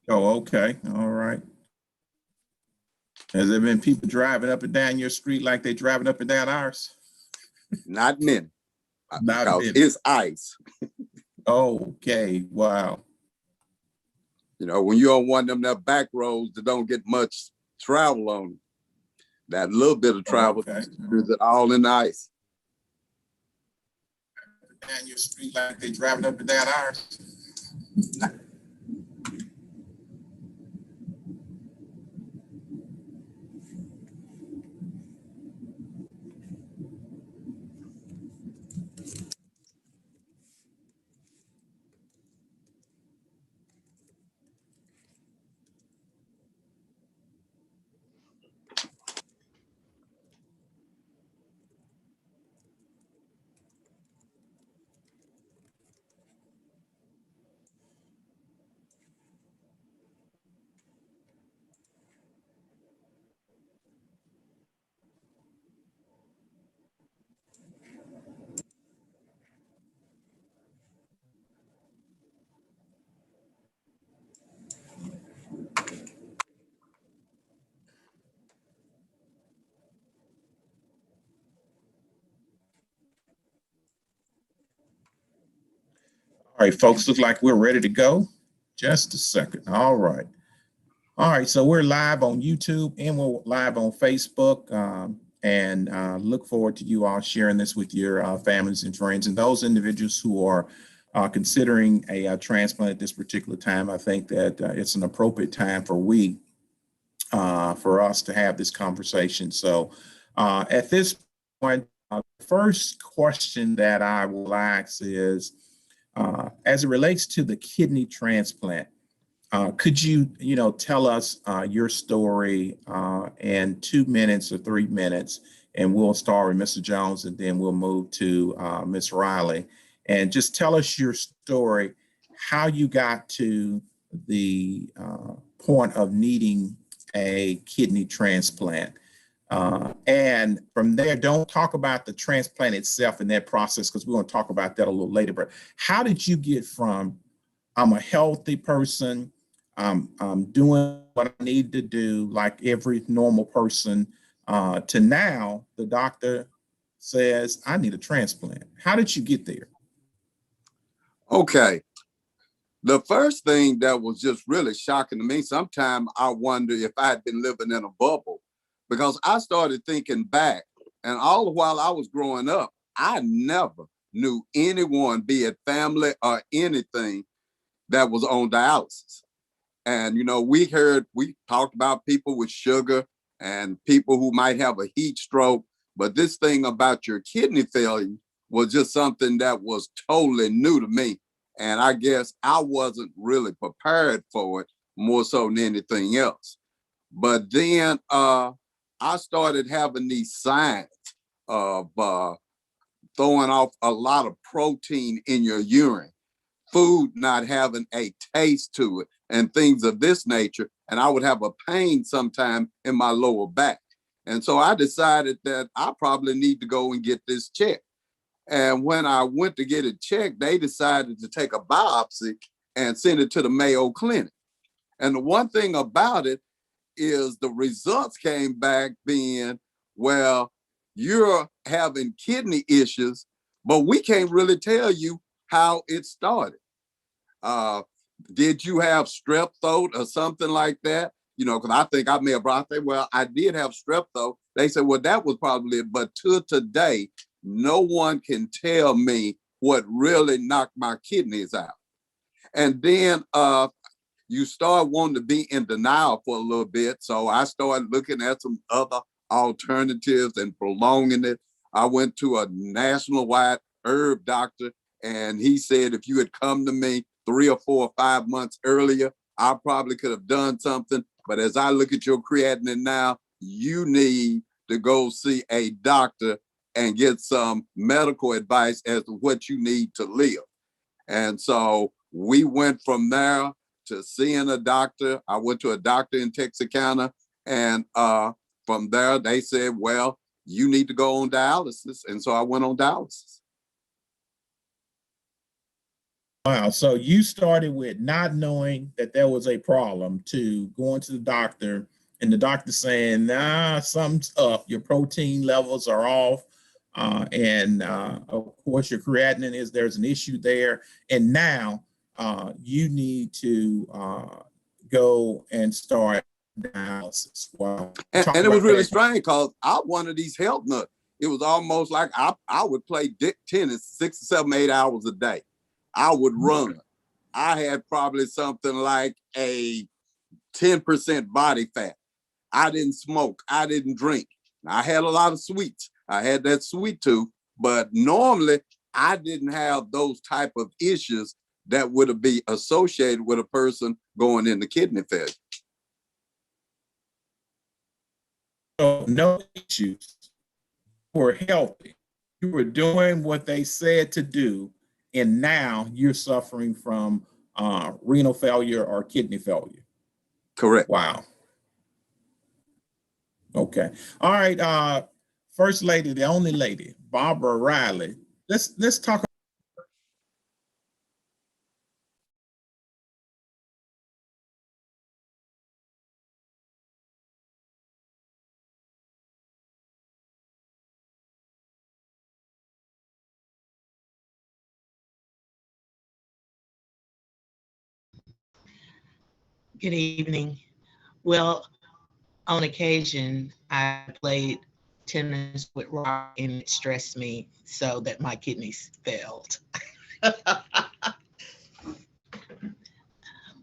Oh, okay. All right. Has there been people driving up and down your street like they driving up and down ours? Not many, Not because many. it's ice. Okay. Wow. You know, when you're on one of them that back roads that don't get much travel on, that little bit of travel Okay. is it all in the ice. Down your street like they driving up and down ours. All right, folks, look like we're ready to go. Just a second. All right. All right, so we're live on YouTube and we're live on Facebook, and look forward to you all sharing this with your families and friends and those individuals who are considering a transplant at this particular time. I think that it's an appropriate time for us to have this conversation. So at this point, first question that I will ask is, as it relates to the kidney transplant, could you, tell us your story in 2 minutes or 3 minutes, and we'll start with Mr. Jones, and then we'll move to Ms. Riley, and just tell us your story, how you got to the point of needing a kidney transplant. And from there, don't talk about the transplant itself and that process, because we're going to talk about that a little later. But how did you get from I'm a healthy person, I'm doing what I need to do like every normal person, to now the doctor says I need a transplant? How did you get there? Okay. The first thing that was just really shocking to me, sometimes I wonder if I had been living in a bubble, because I started thinking back, and all the while I was growing up, I never knew anyone, be it family or anything, that was on dialysis. And, we talked about people with sugar and people who might have a heat stroke, but this thing about your kidney failure was just something that was totally new to me. And I guess I wasn't really prepared for it more so than anything else. But then I started having these signs of throwing off a lot of protein in your urine, food not having a taste to it, and things of this nature. And I would have a pain sometime in my lower back. And so I decided that I probably need to go and get this checked. And when I went to get it checked, they decided to take a biopsy and send it to the Mayo Clinic. And the one thing about it is the results came back being, well, you're having kidney issues, but we can't really tell you how it started. Did you have strep throat or something like that? Because I think I may have brought it. Well, I did have strep throat. They said, well, that was probably it. But to today, no one can tell me what really knocked my kidneys out. And then you start wanting to be in denial for a little bit. So I started looking at some other alternatives and prolonging it. I went to a national wide herb doctor, and he said, if you had come to me 3 or 4 or 5 months earlier, I probably could have done something. But as I look at your creatinine now, you need to go see a doctor and get some medical advice as to what you need to live. And so we went from there to seeing a doctor. I went to a doctor in Texarkana, and from there they said, well, you need to go on dialysis. And so I went on dialysis. Wow. So you started with not knowing that there was a problem to going to the doctor and the doctor saying, nah, something's up. Your protein levels are off. And of course, your creatinine there's an issue there. And now you need to go and start dialysis. Wow. And Talk it was about really that. strange because I'm one of these health nuts. It was almost like I would play tennis 6, 7, 8 hours a day. I would run. I had probably something like a 10% body fat. I didn't smoke. I didn't drink. I had a lot of sweets. I had that sweet tooth, but normally I didn't have those type of issues that would be associated with a person going into kidney failure. So no issues. You were healthy. You were doing what they said to do, and now you're suffering from renal failure or kidney failure. Correct. Wow. Okay. All right. First lady, the only lady, Barbara Riley. Let's talk. Good evening. Well, on occasion, I played tennis with rock and it stressed me so that my kidneys failed.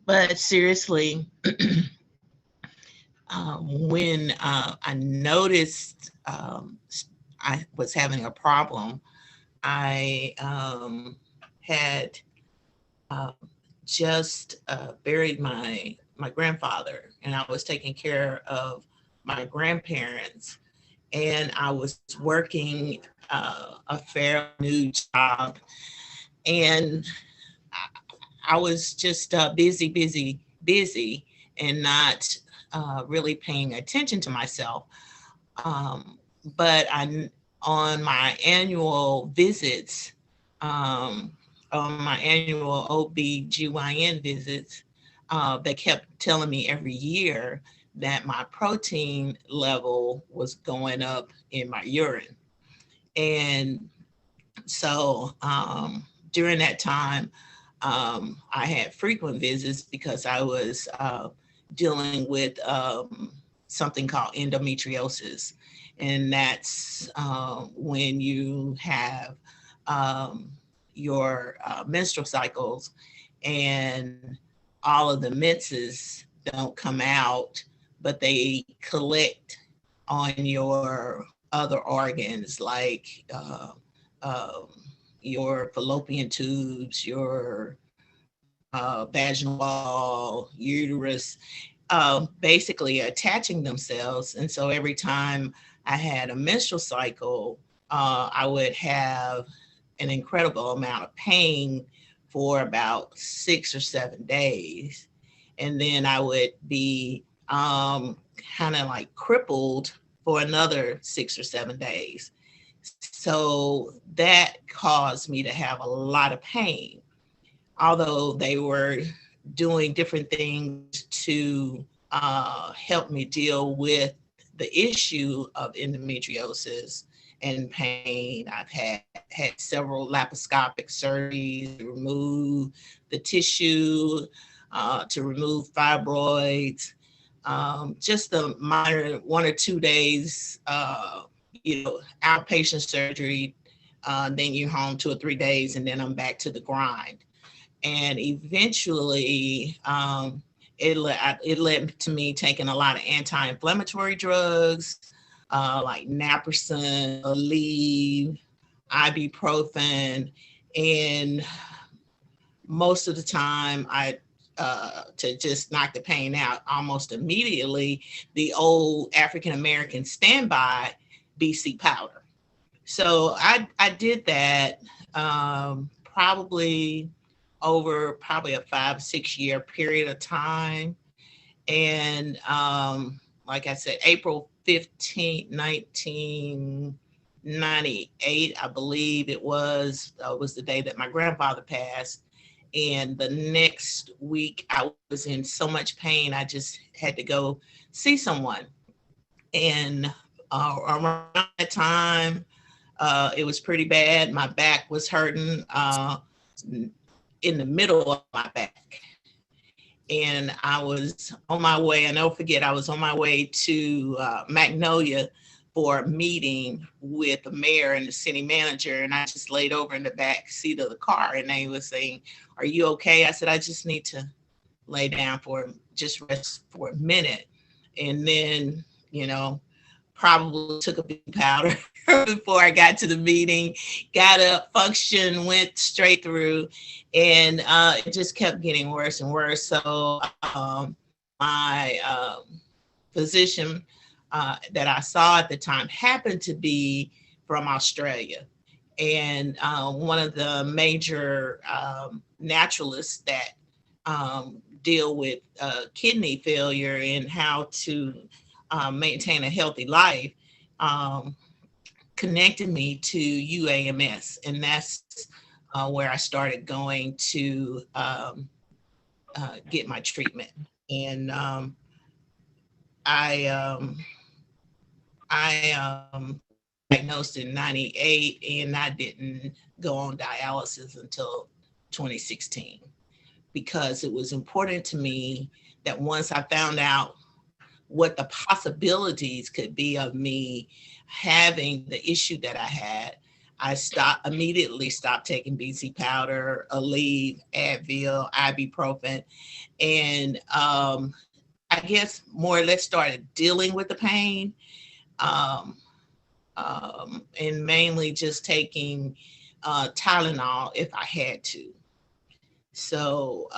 But seriously, when I noticed I was having a problem, I had uh, just buried my grandfather, and I was taking care of my grandparents, and I was working a fair new job, and I was just busy, and not really paying attention to myself. But on my annual visits, um, on my annual OB/GYN visits, they kept telling me every year that my protein level was going up in my urine. And so during that time, I had frequent visits because I was dealing with something called endometriosis. And that's when you have um, your menstrual cycles and all of the menses don't come out, but they collect on your other organs like um, your fallopian tubes, your vaginal wall, uterus, basically attaching themselves. And so every time I had a menstrual cycle, I would have an incredible amount of pain for about 6 or 7 days. And then I would be kind of like crippled for another 6 or 7 days. So that caused me to have a lot of pain, although they were doing different things to help me deal with the issue of endometriosis and pain. I've had several laparoscopic surgeries to remove the tissue, to remove fibroids, just the minor 1 or 2 days, outpatient surgery. Then you're home 2 or 3 days, and then I'm back to the grind. And eventually, it led to me taking a lot of anti-inflammatory drugs, like naproxen, Aleve, ibuprofen, and most of the time to just knock the pain out almost immediately, the old African American standby BC powder. So I did that probably over probably a 5, 6 year period of time. And like I said, April 15th, 1998, I believe it was the day that my grandfather passed. And the next week, I was in so much pain, I just had to go see someone. And around that time, it was pretty bad. My back was hurting in the middle of my back. And I was on my way, and don't forget, I was on my way to Magnolia for a meeting with the mayor and the city manager. And I just laid over in the back seat of the car, and they were saying, "Are you okay?" I said, "I just need to lay down just rest for a minute." And then, probably took a big powder before I got to the meeting, got up, functioned, went straight through, and it just kept getting worse and worse. So my physician that I saw at the time happened to be from Australia. And one of the major naturalists that deal with kidney failure and how to maintain a healthy life connected me to UAMS. And that's where I started going to get my treatment. And I diagnosed in 98, and I didn't go on dialysis until 2016, because it was important to me that once I found out what the possibilities could be of me having the issue that I had, I immediately stopped taking BC powder, Aleve, Advil, ibuprofen, and I guess more or less started dealing with the pain, and mainly just taking Tylenol if I had to. So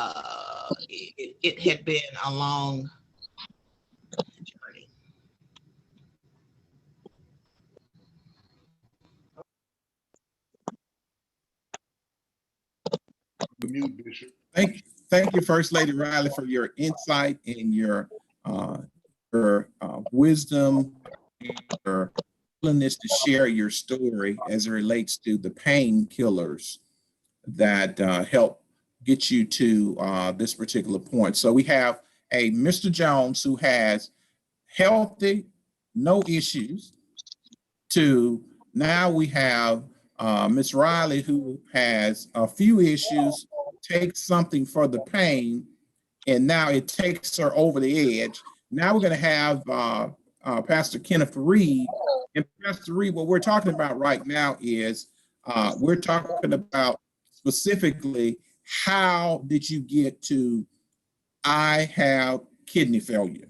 it had been a long journey. Mute, Bishop. Thank you, First Lady Riley, for your insight and your wisdom, and your willingness to share your story as it relates to the painkillers that help get you to this particular point. So we have a Mr. Jones who has healthy, no issues, to now we have Ms. Riley who has a few issues, takes something for the pain, and now it takes her over the edge. Now we're going to have Pastor Kenneth Reed. And Pastor Reed, what we're talking about right now is we're talking about specifically, how did you get to I have kidney failure?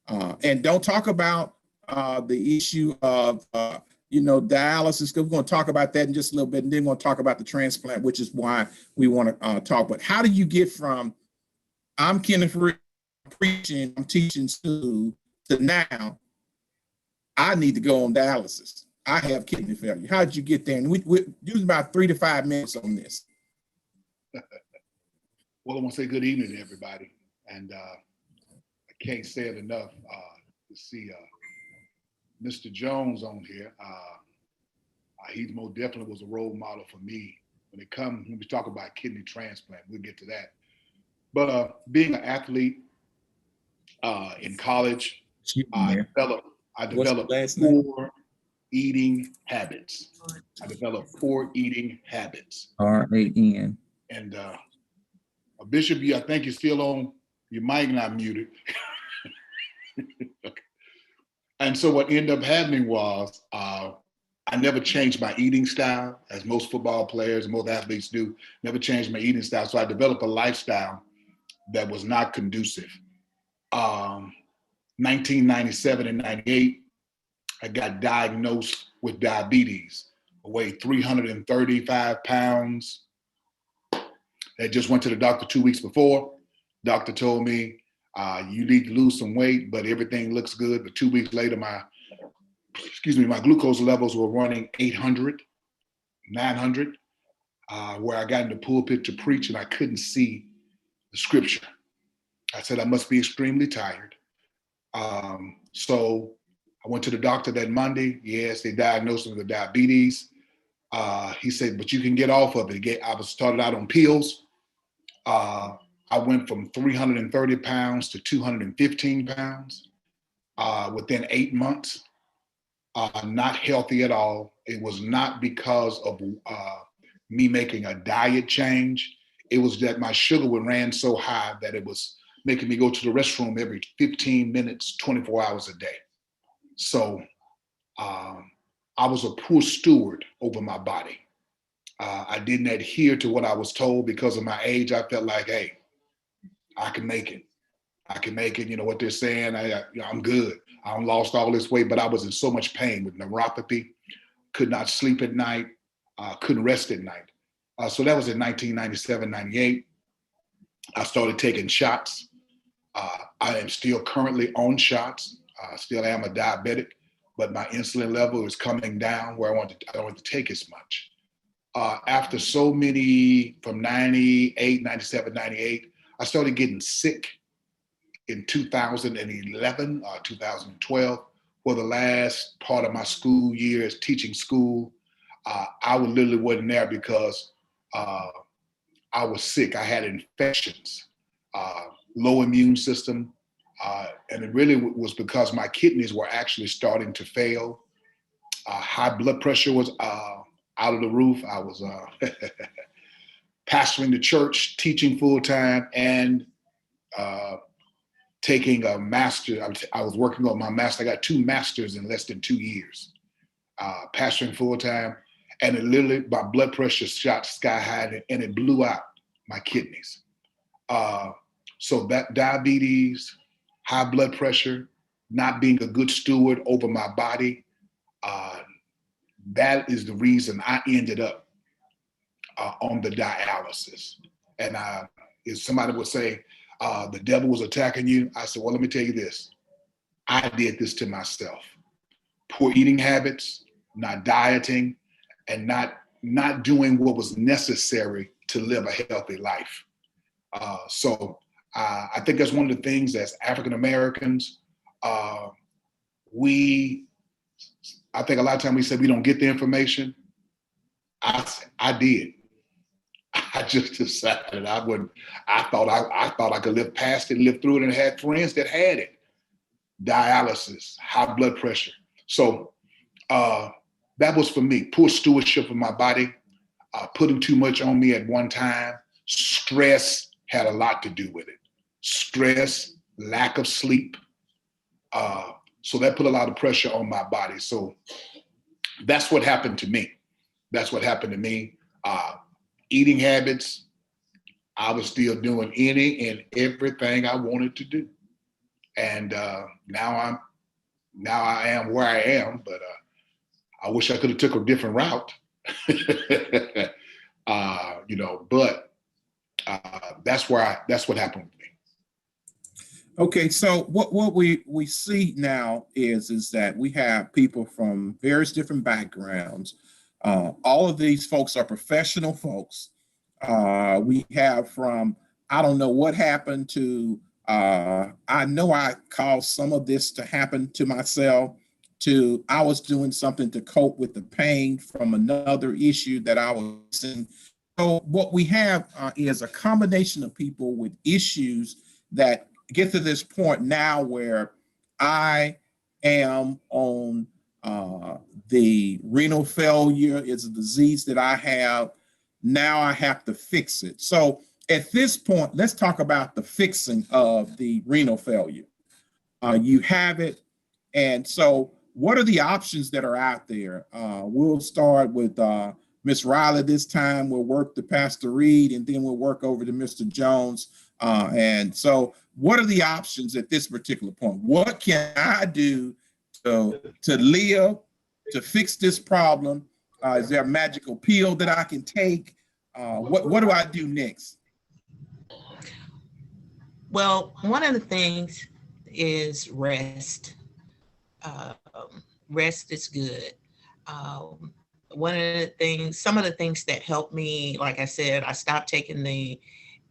And don't talk about the issue of dialysis, because we're going to talk about that in just a little bit, and then we're going to talk about the transplant, which is why we want to talk. But how do you get from I'm Kenneth Reed, preaching, I'm teaching school, to now I need to go on dialysis, I have kidney failure? How did you get there? And we use about 3 to 5 minutes on this. Well, I want to say good evening to everybody. And I can't say it enough to see Mr. Jones on here. He most definitely was a role model for me when we talk about kidney transplant. We'll get to that. But being an athlete in college, I developed poor eating habits. RAN. And Bishop, I think you're still on. Your mic not muted. Okay. And so what ended up happening was I never changed my eating style, as most football players, most athletes do. Never changed my eating style. So I developed a lifestyle that was not conducive. 1997 and 98, I got diagnosed with diabetes. I weighed 335 pounds. I just went to the doctor 2 weeks before. Doctor told me, you need to lose some weight, but everything looks good. But 2 weeks later, my glucose levels were running 800, 900, where I got in the pulpit to preach and I couldn't see the scripture. I said, I must be extremely tired. So I went to the doctor that Monday. Yes, they diagnosed me with diabetes. He said, but you can get off of it. I was started out on pills. I went from 330 pounds to 215 pounds within 8 months. Not healthy at all. It was not because of me making a diet change. It was that my sugar ran so high that it was making me go to the restroom every 15 minutes, 24 hours a day. So I was a poor steward over my body. I didn't adhere to what I was told because of my age. I felt like, hey, I can make it. I can make it. You know what they're saying? I'm good. I lost all this weight, but I was in so much pain with neuropathy, could not sleep at night, couldn't rest at night. So that was in 1997, 98. I started taking shots. I am still currently on shots. Still am a diabetic, but my insulin level is coming down where I don't want to take as much. After so many, from 98, 97, 98, I started getting sick in 2011, 2012, for the last part of my school years teaching school. I literally wasn't there because I was sick. I had infections, low immune system, and it really was because my kidneys were actually starting to fail. High blood pressure was out of the roof. I was pastoring the church, teaching full time, and taking a master. I was working on my master. I got 2 masters in less than 2 years, pastoring full time. And it literally, my blood pressure shot sky high and it blew out my kidneys. So that diabetes, high blood pressure, not being a good steward over my body, that is the reason I ended up on the dialysis. And if somebody would say, the devil was attacking you, I said, well, let me tell you this. I did this to myself. Poor eating habits, not dieting, and not doing what was necessary to live a healthy life. So I think that's one of the things as African Americans, I think a lot of times we say we don't get the information. I did. I just decided I wouldn't. I thought I could live past it, live through it, and had friends that had it. Dialysis, high blood pressure. So that was for me. Poor stewardship of my body, putting too much on me at one time. Stress had a lot to do with it. Stress, lack of sleep. So that put a lot of pressure on my body. So that's what happened to me. That's what happened to me. Eating habits, I was still doing any and everything I wanted to do. And now I am where I am, but I wish I could have took a different route. But that's what happened with me. Okay, so what we see now is that we have people from various different backgrounds. All of these folks are professional folks. We have from, I don't know what happened to, I know I caused some of this to happen to myself, to I was doing something to cope with the pain from another issue that I was in. So what we have is a combination of people with issues that get to this point now where I am on the renal failure. Is a disease that I have. Now I have to fix it. So at this point, let's talk about the fixing of the renal failure. You have it. And so what are the options that are out there? We'll start with Ms. Riley this time. We'll work to Pastor Reed, and then we'll work over to Mr. Jones. And so what are the options at this particular point? What can I do to live, to fix this problem? Is there a magical pill that I can take? What do I do next? Well, one of the things is rest. Rest is good. Some of the things that helped me, like I said, I stopped taking the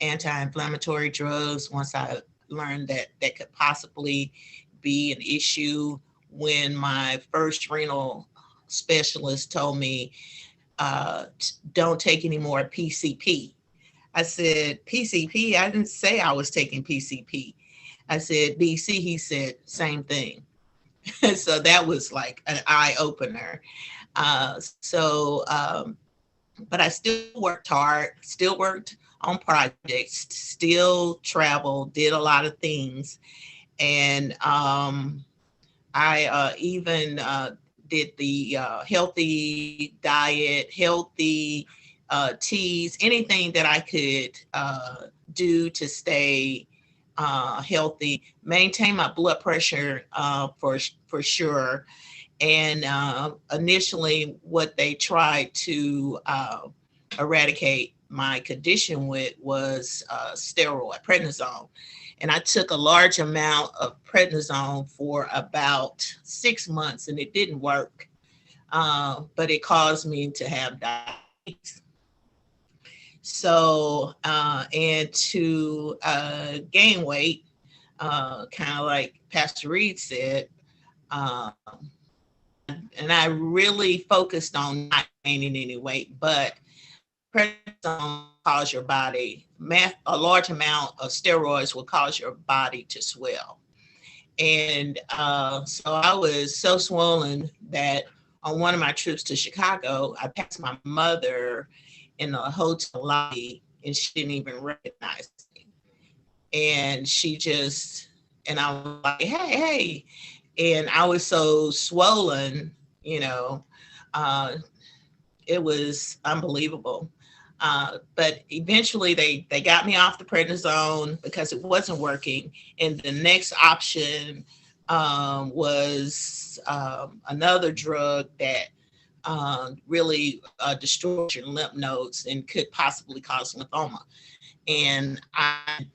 anti-inflammatory drugs once I learned that that could possibly be an issue. When my first renal specialist told me, don't take any more PCP. I said, PCP? I didn't say I was taking PCP. I said, BC. He said, same thing. So that was like an eye opener. But I still worked hard, still worked on projects, still traveled, did a lot of things. And I even did the healthy diet, healthy teas, anything that I could do to stay healthy, maintain my blood pressure for sure. And initially, what they tried to eradicate my condition with was steroid, prednisone. And I took a large amount of prednisone for about 6 months, and it didn't work. But it caused me to have diabetes. So, and to gain weight, kind of like Pastor Reed said, um, and I really focused on not gaining any weight, but prednisone cause your body, a large amount of steroids will cause your body to swell. And so I was so swollen that on one of my trips to Chicago, I passed my mother in a hotel lobby and she didn't even recognize me. And she just, and I was like, hey. And I was so swollen, you know, it was unbelievable. But eventually they got me off the prednisone because it wasn't working. And the next option was another drug that really destroys your lymph nodes and could possibly cause lymphoma. And I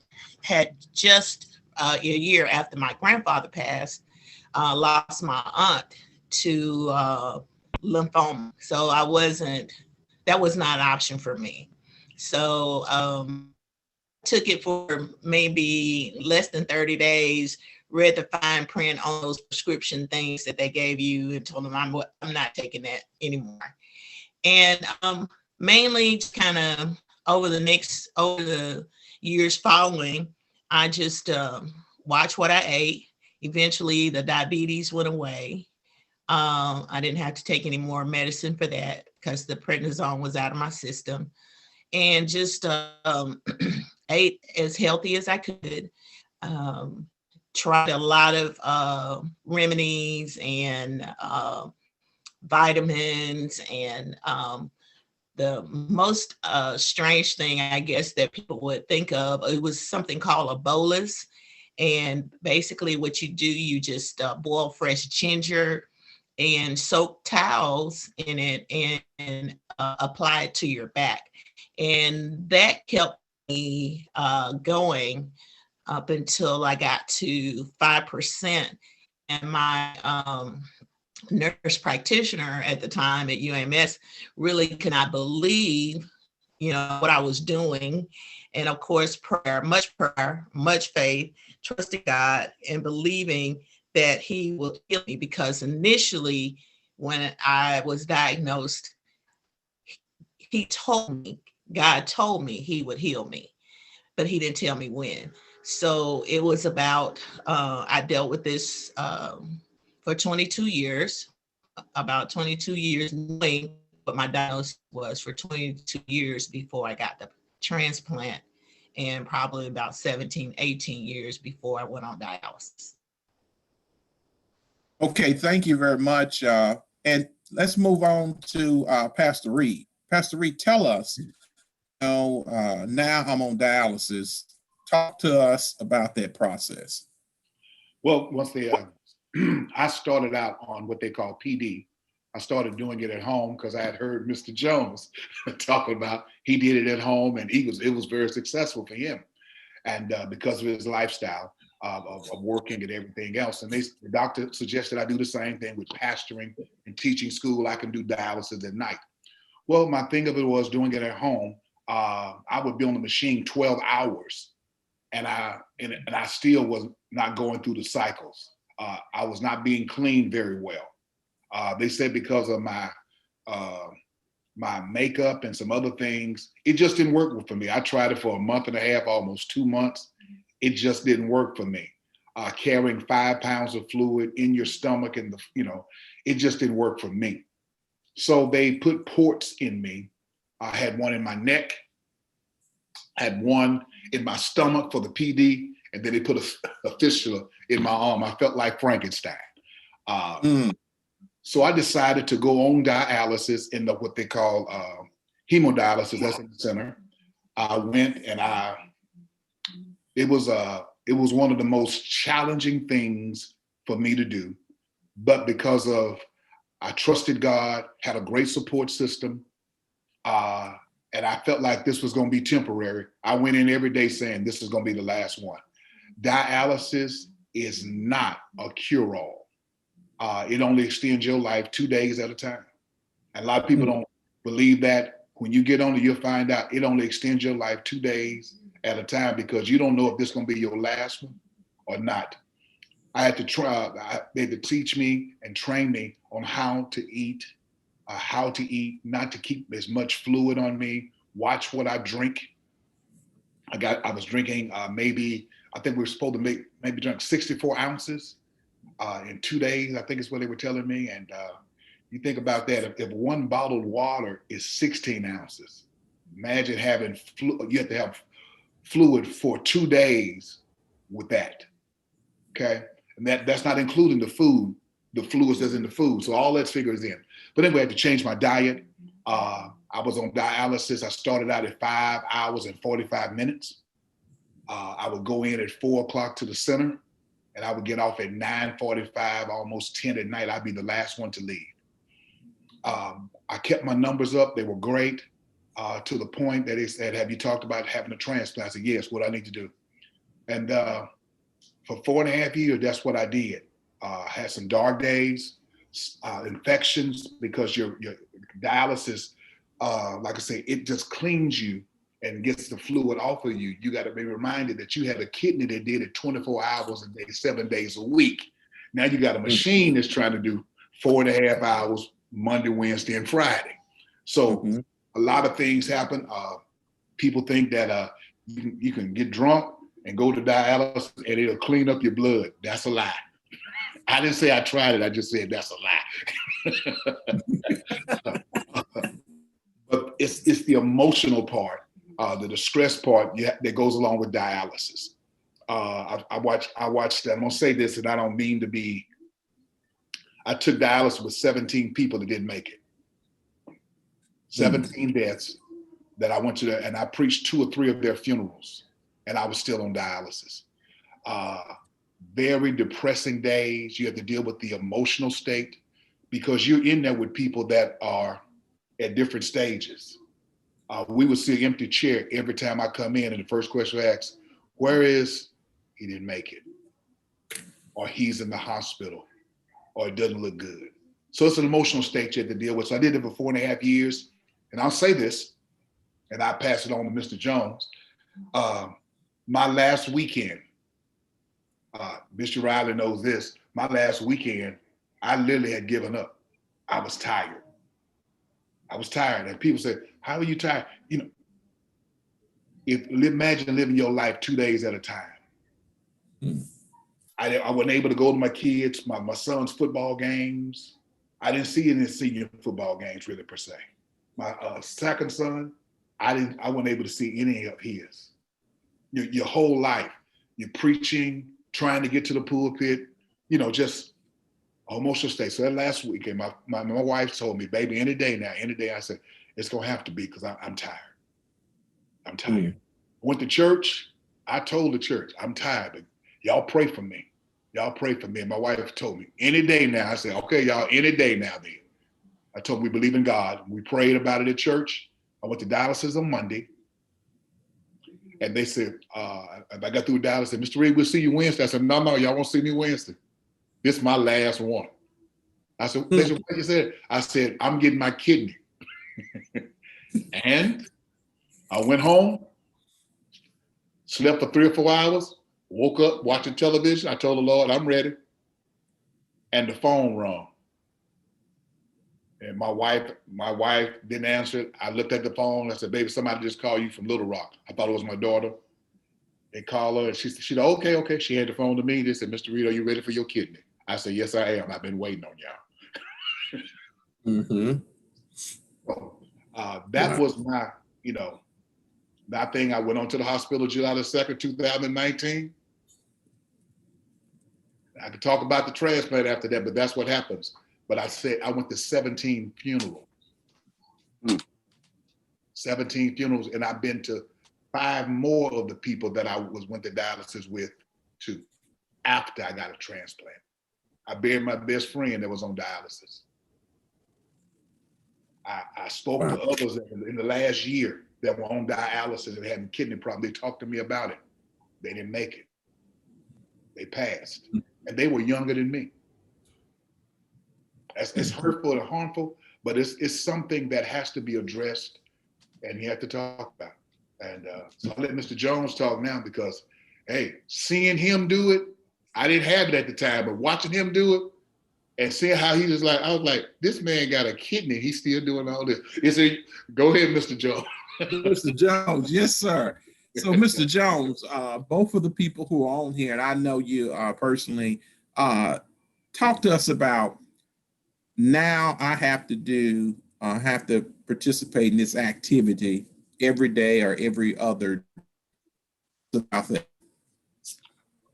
had just a year after my grandfather passed, lost my aunt to lymphoma. So that was not an option for me. So took it for maybe less than 30 days, read the fine print on those prescription things that they gave you and told them I'm not taking that anymore. And mainly kind of over the years following, I just watched what I ate. Eventually the diabetes went away. I didn't have to take any more medicine for that because the prednisone was out of my system, and just ate as healthy as I could. Tried a lot of remedies and vitamins, and the most strange thing, I guess, that people would think of, it was something called a bolus. And basically what you do, you just boil fresh ginger and soak towels in it and apply it to your back. And that kept me going up until I got to 5%. And my nurse practitioner at the time at UMS really could not believe, what I was doing. And of course, prayer, much faith, trusting God and believing that he will heal me, because initially when I was diagnosed, God told me he would heal me, but he didn't tell me when. So it was about, I dealt with this for 22 years, about 22 years, knowing what my diagnosis was for 22 years before I got the transplant, and probably about 17, 18 years before I went on dialysis. Okay, thank you very much. And let's move on to Pastor Reed. Pastor Reed, tell us, now I'm on dialysis. Talk to us about that process. Well, once I started out on what they call PD. I started doing it at home because I had heard Mr. Jones talking about he did it at home, and it was very successful for him, and because of his lifestyle of working and everything else. And the doctor suggested I do the same thing with pastoring and teaching school. I can do dialysis at night. Well, my thing of it was doing it at home. I would be on the machine 12 hours, and I still was not going through the cycles. I was not being cleaned very well. They said because of my my makeup and some other things. It just didn't work for me. I tried it for a month and a half, almost 2 months. It just didn't work for me. Carrying 5 pounds of fluid in your stomach and it just didn't work for me. So they put ports in me. I had one in my neck, had one in my stomach for the PD, and then they put a fistula in my arm. I felt like Frankenstein. So I decided to go on dialysis in what they call hemodialysis. That's in the center. I went and it was one of the most challenging things for me to do, but because I trusted God, had a great support system, and I felt like this was going to be temporary. I went in every day saying this is going to be the last one. Dialysis is not a cure-all. It only extends your life 2 days at a time. And a lot of people don't believe that. When you get on it, you'll find out it only extends your life 2 days at a time, because you don't know if this is going to be your last one or not. I had to they had to teach me and train me on how to eat, not to keep as much fluid on me, watch what I drink. I was drinking I think we were supposed to maybe drink 64 ounces in 2 days, I think is what they were telling me. And you think about that, if one bottled water is 16 ounces, imagine having you have to have fluid for 2 days with that, okay? And that's not including the food, the fluids that's in the food. So all that figures in. But anyway, I had to change my diet. I was on dialysis. I started out at 5 hours and 45 minutes. I would go in at 4 o'clock to the center, and I would get off at 9:45, almost 10 at night. I'd be the last one to leave. I kept my numbers up. They were great, to the point that they said, have you talked about having a transplant? I said, yes, what I need to do. And for 4.5 years, that's what I did. Had some dark days, infections, because your dialysis, like I say, it just cleans you and gets the fluid off of you. You got to be reminded that you had a kidney that did it 24 hours a day, 7 days a week. Now you got a machine that's trying to do 4.5 hours Monday, Wednesday, and Friday. So a lot of things happen. People think that you can get drunk and go to dialysis and it'll clean up your blood. That's a lie. I didn't say I tried it. I just said that's a lie. But it's the emotional part, the stress part that goes along with dialysis. I watched that. I'm gonna say this, and I don't mean to be. I took dialysis with 17 people that didn't make it. 17 deaths that I went to, and I preached 2 or 3 of their funerals, and I was still on dialysis. Very depressing days. You have to deal with the emotional state, because you're in there with people that are at different stages. We would see an empty chair every time I come in, and the first question I ask, where is he? Didn't make it, or he's in the hospital, or it doesn't look good. So it's an emotional state you have to deal with. So I did it for 4.5 years, and I'll say this, and I pass it on to Mr. Jones. My last weekend, Mr. Riley knows this, my last weekend, I literally had given up. I was tired. And people said, how are you tired? Imagine living your life 2 days at a time. I wasn't able to go to my kids, my son's football games. I didn't see any senior football games really per se. My second son, I wasn't able to see any of his. Your whole life, you're preaching, trying to get to the pulpit, just emotional state. So that last weekend, my wife told me, baby, any day. I said, it's gonna have to be, because I'm tired. I'm tired. Went to church. I told the church, I'm tired, but y'all pray for me. And my wife told me, any day now. I said, okay, y'all, any day now then. I told them we believe in God. We prayed about it at church. I went to dialysis on Monday. And they said, I got through dialysis, said, Mr. Reed, we'll see you Wednesday. I said, no, y'all won't see me Wednesday. This is my last one. I said, Bishop, what you said? I said, I'm getting my kidney. And I went home, slept for 3 or 4 hours, woke up watching television. I told the Lord, I'm ready. And the phone rang. And my wife didn't answer it. I looked at the phone. I said, baby, somebody just called you from Little Rock. I thought it was my daughter. They called her and she said, okay. She had the phone to me. They said, Mr. Reed, are you ready for your kidney? I said, yes, I am. I've been waiting on y'all. Mm-hmm. So, that was my, that thing. I went on to the hospital July the 2nd, 2019. I could talk about the transplant after that, but that's what happens. But I said I went to 17 funerals. 17 funerals, and I've been to 5 more of the people that I went to dialysis with too, after I got a transplant. I buried my best friend that was on dialysis. I spoke to others in the last year that were on dialysis and had a kidney problem. They talked to me about it. They didn't make it. They passed. And they were younger than me. It's hurtful and harmful, but it's something that has to be addressed and you have to talk about. And so I let Mr. Jones talk now because, hey, seeing him do it, I didn't have it at the time, but watching him do it and seeing how he was like, I was like, this man got a kidney. He's still doing all this. He said, go ahead, Mr. Jones. Mr. Jones, yes, sir. So, Mr. Jones, both of the people who are on here, and I know you personally, talk to us about now I have to participate in this activity every day or every other.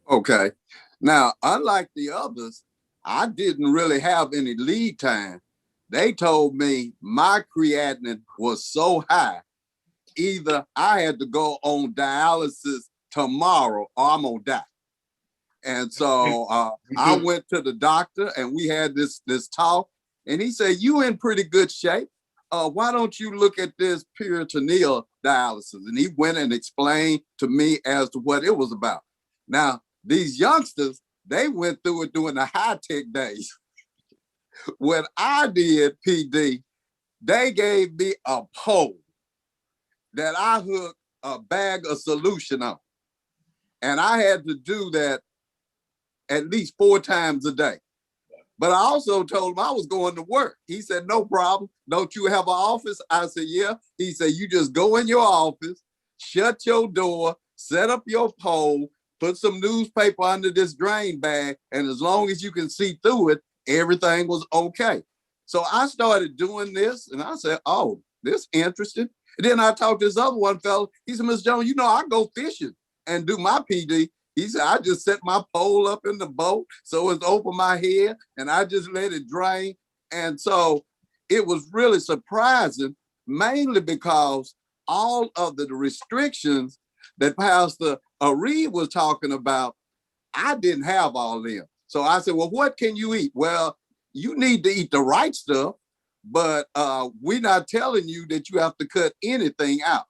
Okay. Now, unlike the others, I didn't really have any lead time. They told me my creatinine was so high, either I had to go on dialysis tomorrow or I'm gonna die. And so I went to the doctor and we had this talk and he said, you in pretty good shape. Why don't you look at this peritoneal dialysis? And he went and explained to me as to what it was about. Now, these youngsters, they went through it during the high-tech days. When I did PD, they gave me a pole that I hooked a bag of solution on. And I had to do that at least 4 times a day. But I also told him I was going to work. He said, no problem. Don't you have an office? I said, yeah. He said, you just go in your office, shut your door, set up your pole, put some newspaper under this drain bag, and as long as you can see through it, everything was okay. So I started doing this, and I said, oh, this interesting. And then I talked to this other one fellow. He said, Mr. Jones, I go fishing and do my PD. He said, I just set my pole up in the boat so it's over my head, and I just let it drain. And so it was really surprising, mainly because all of the restrictions that Pastor Reed was talking about, I didn't have all of them. So I said, well, what can you eat? Well, you need to eat the right stuff, but we're not telling you that you have to cut anything out.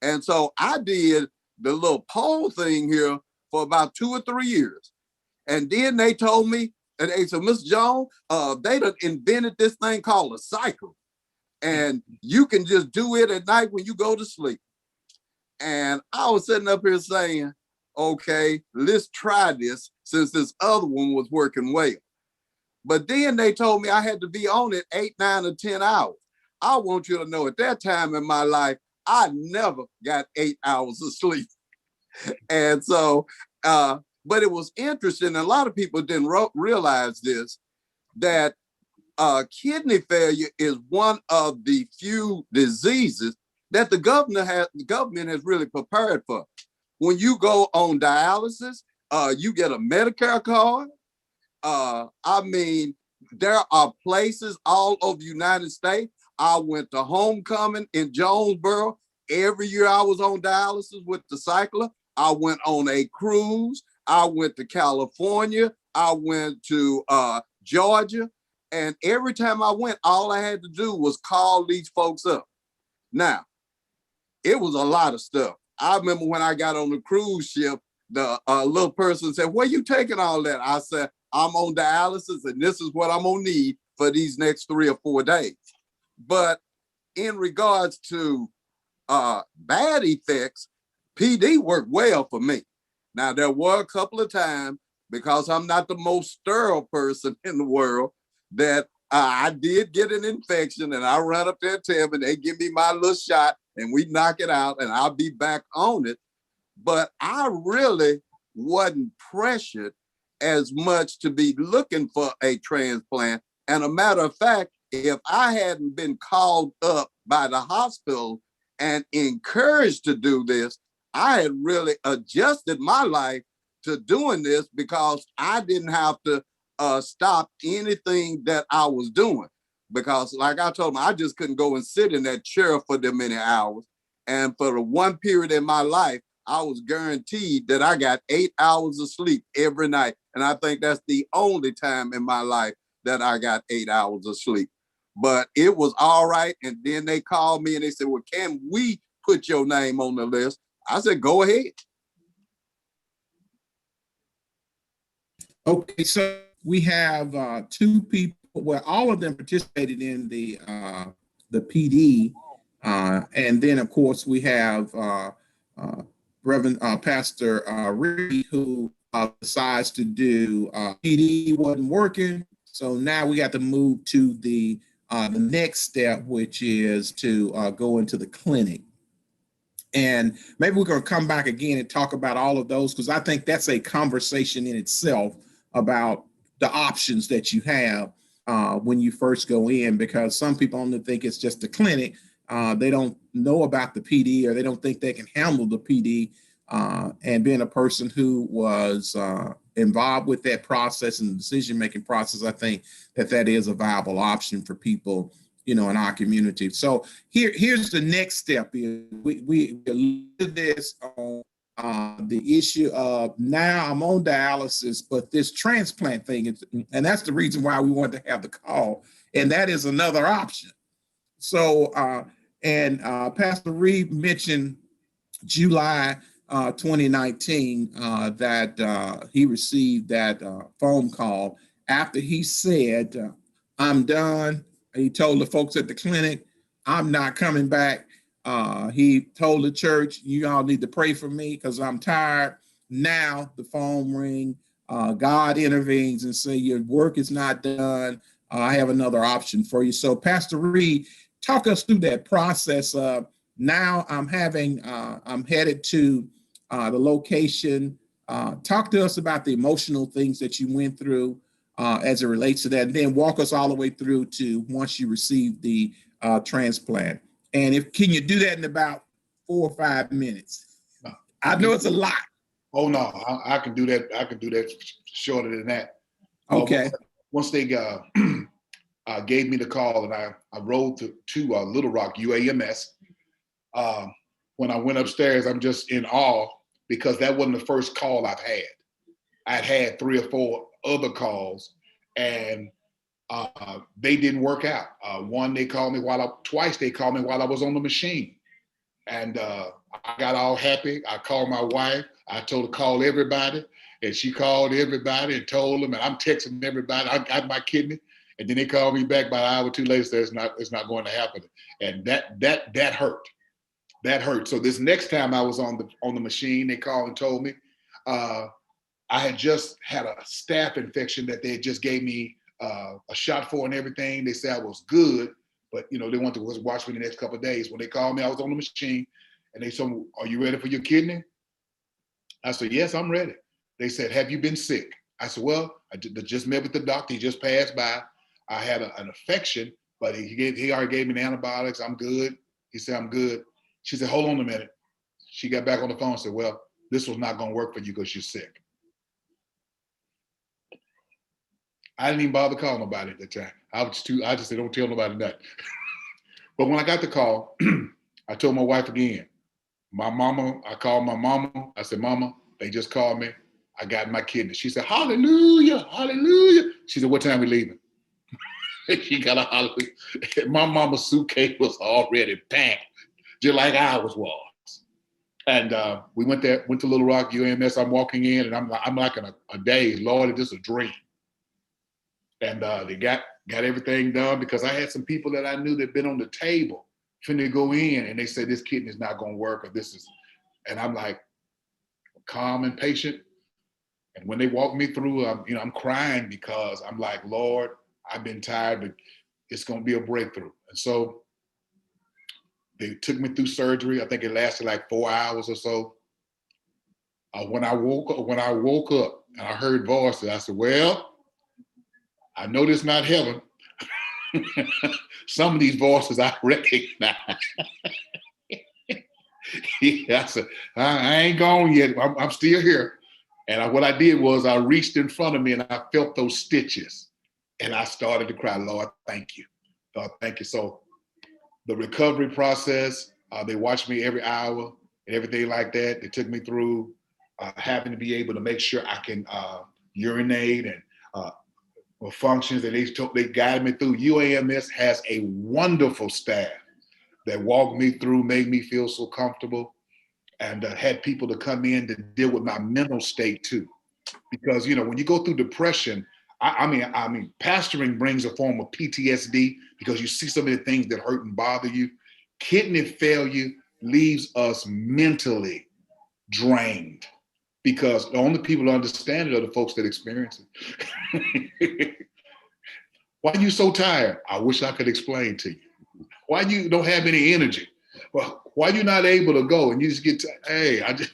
And so I did the little pole thing here for about 2 or 3 years. And then they told me, and they said, Mr. Jones, they done invented this thing called a cycle. And you can just do it at night when you go to sleep. And I was sitting up here saying, okay, let's try this since this other one was working well. But then they told me I had to be on it 8, 9, or 10 hours. I want you to know at that time in my life, I never got 8 hours of sleep. And so, but it was interesting. A lot of people didn't realize this, that kidney failure is one of the few diseases that the government has really prepared for. When you go on dialysis, you get a Medicare card. I mean, there are places all over the United States. I went to Homecoming in Jonesboro. Every year I was on dialysis with the cycler. I went on a cruise. I went to California. I went to Georgia. And every time I went, all I had to do was call these folks up. Now, it was a lot of stuff. I remember when I got on the cruise ship, the little person said, where you taking all that? I said, I'm on dialysis and this is what I'm gonna need for these next 3 or 4 days. But in regards to bad effects, PD worked well for me. Now, there were a couple of times, because I'm not the most sterile person in the world, that I did get an infection, and I run up there to them, and they give me my little shot, and we knock it out, and I'll be back on it. But I really wasn't pressured as much to be looking for a transplant. And a matter of fact, if I hadn't been called up by the hospital and encouraged to do this, I had really adjusted my life to doing this, because I didn't have to stop anything that I was doing. Because like I told them, I just couldn't go and sit in that chair for that many hours. And for the one period in my life, I was guaranteed that I got 8 hours of sleep every night. And I think that's the only time in my life that I got 8 hours of sleep. But it was all right. And then they called me and they said, well, can we put your name on the list? I said, go ahead. Okay, so we have two people. Well, all of them participated in the PD, and then of course we have Reverend Pastor Reed, who decides to do PD wasn't working, so now we got to move to the next step, which is to go into the clinic. And maybe we're going to come back again and talk about all of those, because I think that's a conversation in itself about the options that you have when you first go in, because some people only think it's just the clinic. They don't know about the PD, or they don't think they can handle the PD. And being a person who was involved with that process and the decision-making process, I think that is a viable option for people, you know, in our community. So here's the next step. We look at this on the issue of, now I'm on dialysis, but this transplant thing, and that's the reason why we wanted to have the call, and that is another option. So, Pastor Reed mentioned July 2019 that he received that phone call after he said, I'm done. He told the folks at the clinic, I'm not coming back. He told the church, you all need to pray for me because I'm tired. Now the phone ring, God intervenes and say, your work is not done. I have another option for you. So Pastor Reed, talk us through that process of, now I'm headed to the location. Talk to us about the emotional things that you went through as it relates to that, and then walk us all the way through to once you receive the transplant. And can you do that in about 4 or 5 minutes? I know it's a lot. Oh no, I can do that. I can do that shorter than that. Okay. Once they gave me the call, and I rode to Little Rock UAMS. When I went upstairs, I'm just in awe, because that wasn't the first call I've had. I'd had 3 or 4 other calls, and they didn't work out. Twice they called me while I was on the machine. And I got all happy. I called my wife. I told her to call everybody, and she called everybody and told them, and I'm texting everybody, I got my kidney. And then they called me back about an hour or two later, said it's not going to happen. And that hurt. That hurt. So this next time I was on the machine, they called and told me I had just had a staph infection that they just gave me a shot for and everything. They said I was good, but they wanted to watch me the next couple of days. When they called me, I was on the machine, and they told me, "Are you ready for your kidney?" I said, "Yes, I'm ready." They said, "Have you been sick?" I said, "Well, I just met with the doctor. He just passed by. I had an infection, but he already gave me the antibiotics. I'm good." He said, "I'm good." She said, "Hold on a minute." She got back on the phone and said, "Well, this was not going to work for you because you're sick." I didn't even bother calling nobody at the time. I just said, "Don't tell nobody that." But when I got the call, I told my wife again. I called my mama. I said, "Mama, they just called me. I got my kidney." She said, "Hallelujah, hallelujah." She said, "What time we leaving?" She got a hallelujah. My mama's suitcase was already packed, just like ours was. And we went to Little Rock UAMS. I'm walking in, and I'm like in a daze. Lord, is this a dream? And they got everything done, because I had some people that I knew that had been on the table finna go in, and they said this kidney is not going to work, or this is. And I'm like calm and patient. And when they walked me through, I'm crying, because I'm like, Lord, I've been tired, but it's going to be a breakthrough. And so they took me through surgery. I think it lasted like 4 hours or so. When I woke up and I heard voices, I said, well, I know this is not heaven. Some of these voices I recognize. Yeah, I said, I ain't gone yet. I'm still here. And what I did was I reached in front of me and I felt those stitches. And I started to cry, Lord, thank you. Lord, thank you. So the recovery process, they watched me every hour and everything like that. They took me through having to be able to make sure I can urinate and functions, and they guided me through. UAMS has a wonderful staff that walked me through, made me feel so comfortable, and had people to come in to deal with my mental state too. Because when you go through depression, I mean, pastoring brings a form of PTSD because you see so many things that hurt and bother you. Kidney failure leaves us mentally drained because the only people who understand it are the folks that experience it. Why are you so tired? I wish I could explain to you. Why you don't have any energy? Well, why you not able to go and you just get hey, I just,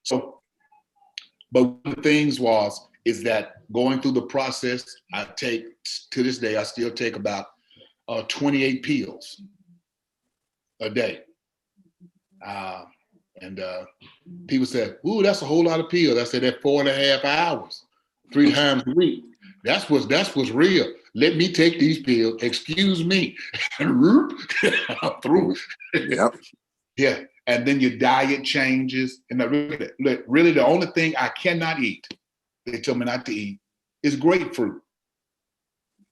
So, but one of the things is that going through the process, I take, to this day, I still take about 28 pills a day. And people said, ooh, that's a whole lot of pills. I said, that's 4.5 hours, 3 times a week. That's what's real. Let me take these pills. Excuse me. I'm through. Yep. Yeah. And then your diet changes. And really the only thing I cannot eat, they tell me not to eat, is grapefruit.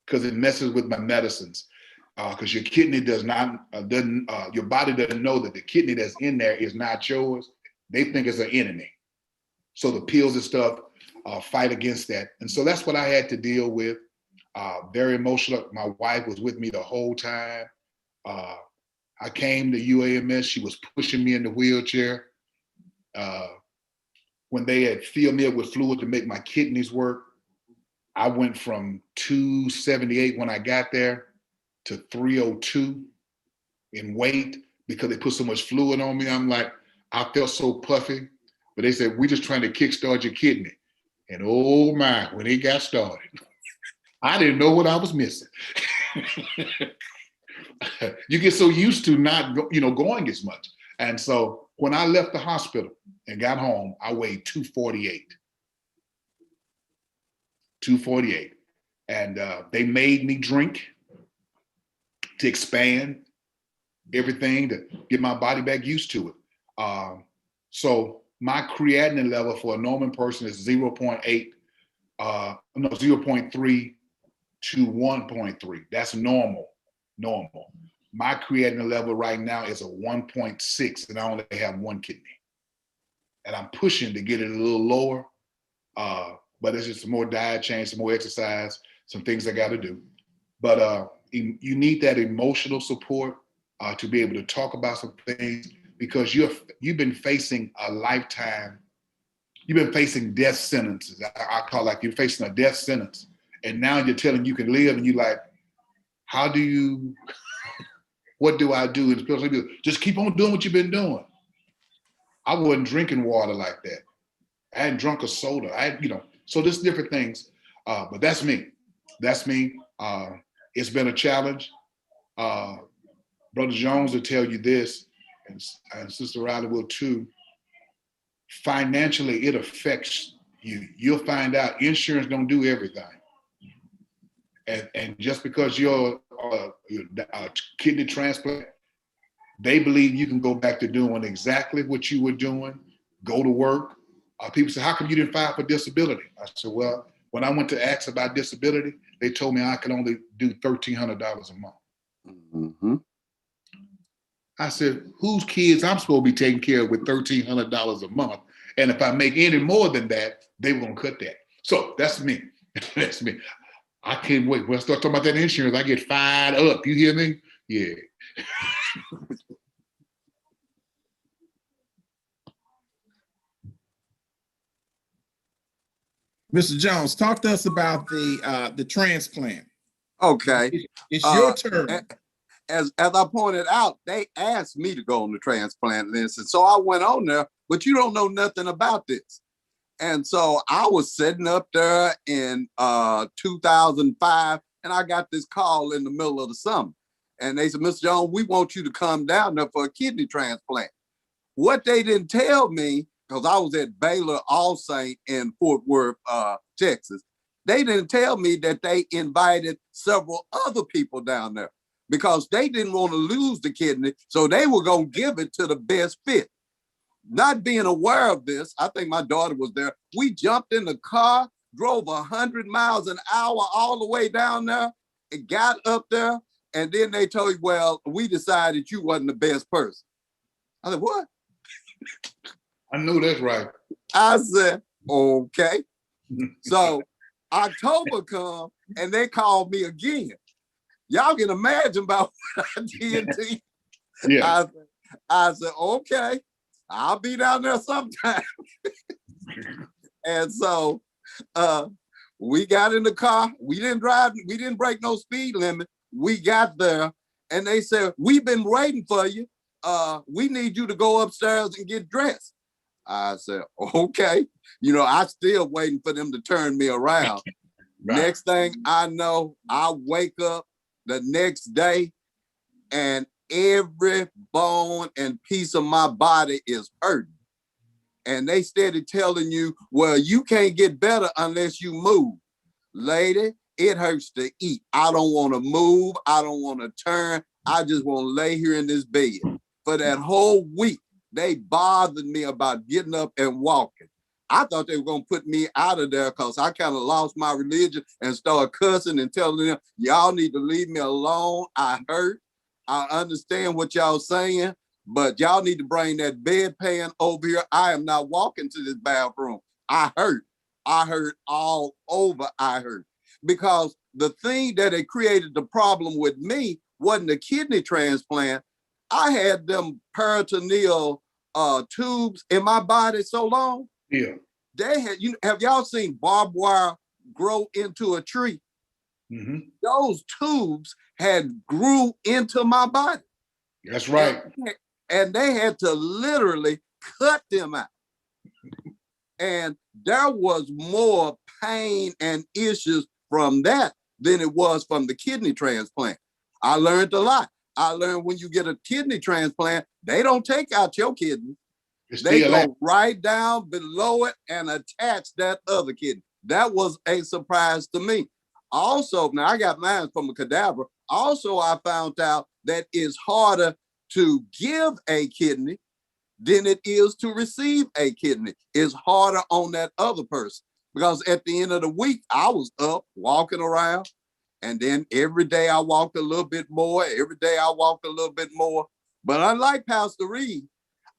Because it messes with my medicines. Because your kidney your body doesn't know that the kidney that's in there is not yours. They think it's an enemy. So the pills and stuff fight against that. And so that's what I had to deal with. Very emotional. My wife was with me the whole time. I came to UAMS. She was pushing me in the wheelchair. When they had filled me up with fluid to make my kidneys work, I went from 278 when I got there to 302 in weight because they put so much fluid on me. I'm like, I felt so puffy. But they said, we're just trying to kickstart your kidney. And oh my, when it got started, I didn't know what I was missing. You get so used to not going as much. And so when I left the hospital and got home, I weighed 248. 248. And they made me drink to expand everything, to get my body back used to it. So my creatinine level for a normal person is 0.3 to 1.3. That's normal. My creatinine level right now is a 1.6, and I only have one kidney. And I'm pushing to get it a little lower, but it's just some more diet change, some more exercise, some things I got to do. But you need that emotional support to be able to talk about some things because you've been facing a lifetime. You've been facing death sentences. I call like you're facing a death sentence, and now you're telling you can live, and you're like, what do I do? And especially just keep on doing what you've been doing. I wasn't drinking water like that. I hadn't drunk a soda. So there's different things. But that's me. It's been a challenge. Brother Jones will tell you this, and Sister Riley will too. Financially, it affects you. You'll find out insurance don't do everything. And just because you're a kidney transplant, they believe you can go back to doing exactly what you were doing, go to work. People say, how come you didn't file for disability? I said, well, when I went to ask about disability, they told me I could only do $1,300 a month. Mm-hmm. I said, whose kids I'm supposed to be taking care of with $1,300 a month? And if I make any more than that, they were going to cut that. So that's me. That's me. I can't wait. When I start talking about that insurance, I get fired up. You hear me? Yeah. Mr. Jones, talk to us about the transplant. Okay. It's your Uh, turn. as I pointed out, they asked me to go on the transplant list. And so I went on there, but you don't know nothing about this. And so I was sitting up there in 2005, and I got this call in the middle of the summer. And they said, Mr. Jones, we want you to come down there for a kidney transplant. What they didn't tell me, because I was at Baylor All Saint in Fort Worth, Texas, they didn't tell me that they invited several other people down there because they didn't want to lose the kidney. So they were going to give it to the best fit. Not being aware of this, I think my daughter was there. We jumped in the car, drove 100 miles an hour all the way down there, and got up there. And then they told you, well, we decided you wasn't the best person. I said, what? I knew that's right. I said, okay. So October come and they called me again. Y'all can imagine about what I did to you. Yeah. I said, okay, I'll be down there sometime. And so we got in the car. We didn't drive. We didn't break no speed limit. We got there and they said, we've been waiting for you. We need you to go upstairs and get dressed. I said, okay. You know, I still waiting for them to turn me around. Right. Next thing I know, I wake up the next day and every bone and piece of my body is hurting. And they started telling you, well, you can't get better unless you move. Lady, it hurts to eat. I don't want to move. I don't want to turn. I just want to lay here in this bed. For that whole week, they bothered me about getting up and walking. I thought they were going to put me out of there because I kind of lost my religion and started cussing and telling them, y'all need to leave me alone. I hurt. I understand what y'all saying, but y'all need to bring that bedpan over here. I am not walking to this bathroom. I hurt. I hurt all over. I hurt. Because the thing that had created the problem with me wasn't the kidney transplant. I had them peritoneal tubes in my body so long. Yeah. They had, have y'all seen barbed wire grow into a tree? Mm-hmm. Those tubes had grew into my body. That's right. And they had to literally cut them out. And there was more pain and issues from that than it was from the kidney transplant. I learned a lot. I learned when you get a kidney transplant, they don't take out your kidney. They go right down below it and attach that other kidney. That was a surprise to me. Also, now I got mine from a cadaver. Also, I found out that it's harder to give a kidney than it is to receive a kidney. It's harder on that other person because at the end of the week, I was up walking around. And then every day I walked a little bit more. Every day I walked a little bit more. But unlike Pastor Reed,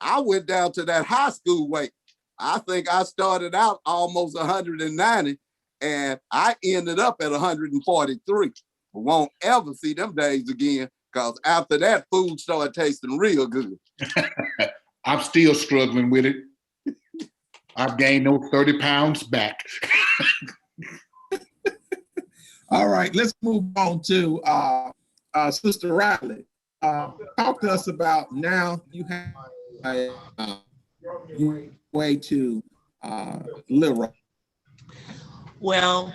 I went down to that high school weight. I think I started out almost 190 and I ended up at 143. Won't ever see them days again because after that, food started tasting real good. I'm still struggling with it. I've gained those 30 pounds back. All right, let's move on to Sister Riley. Talk to us about now you have a way to live. Well,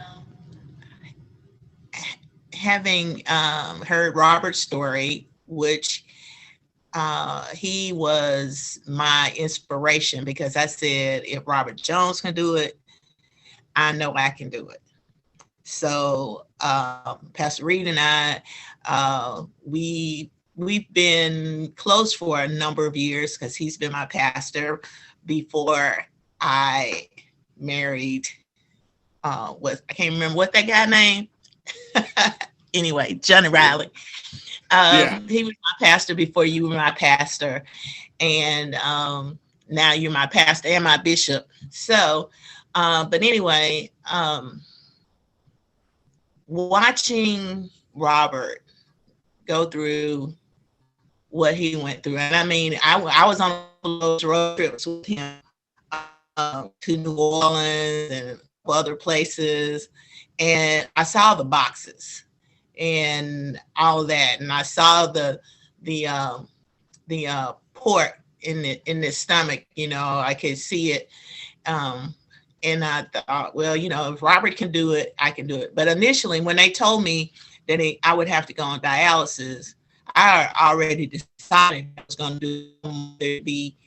having heard Robert's story, which he was my inspiration because I said, if Robert Jones can do it, I know I can do it. So Pastor Reed and I, we've been close for a number of years because he's been my pastor before I married. I can't remember what that guy named. Anyway, Johnny Riley. He was my pastor before you were my pastor, and now you're my pastor and my bishop. So, but anyway. Watching Robert go through what he went through, and I mean, I was on those road trips with him to New Orleans and other places, and I saw the boxes and all of that, and I saw the port in the stomach. You know, I could see it. And I thought, well, you know, if Robert can do it, I can do it. But initially, when they told me that I would have to go on dialysis, I already decided I was going to be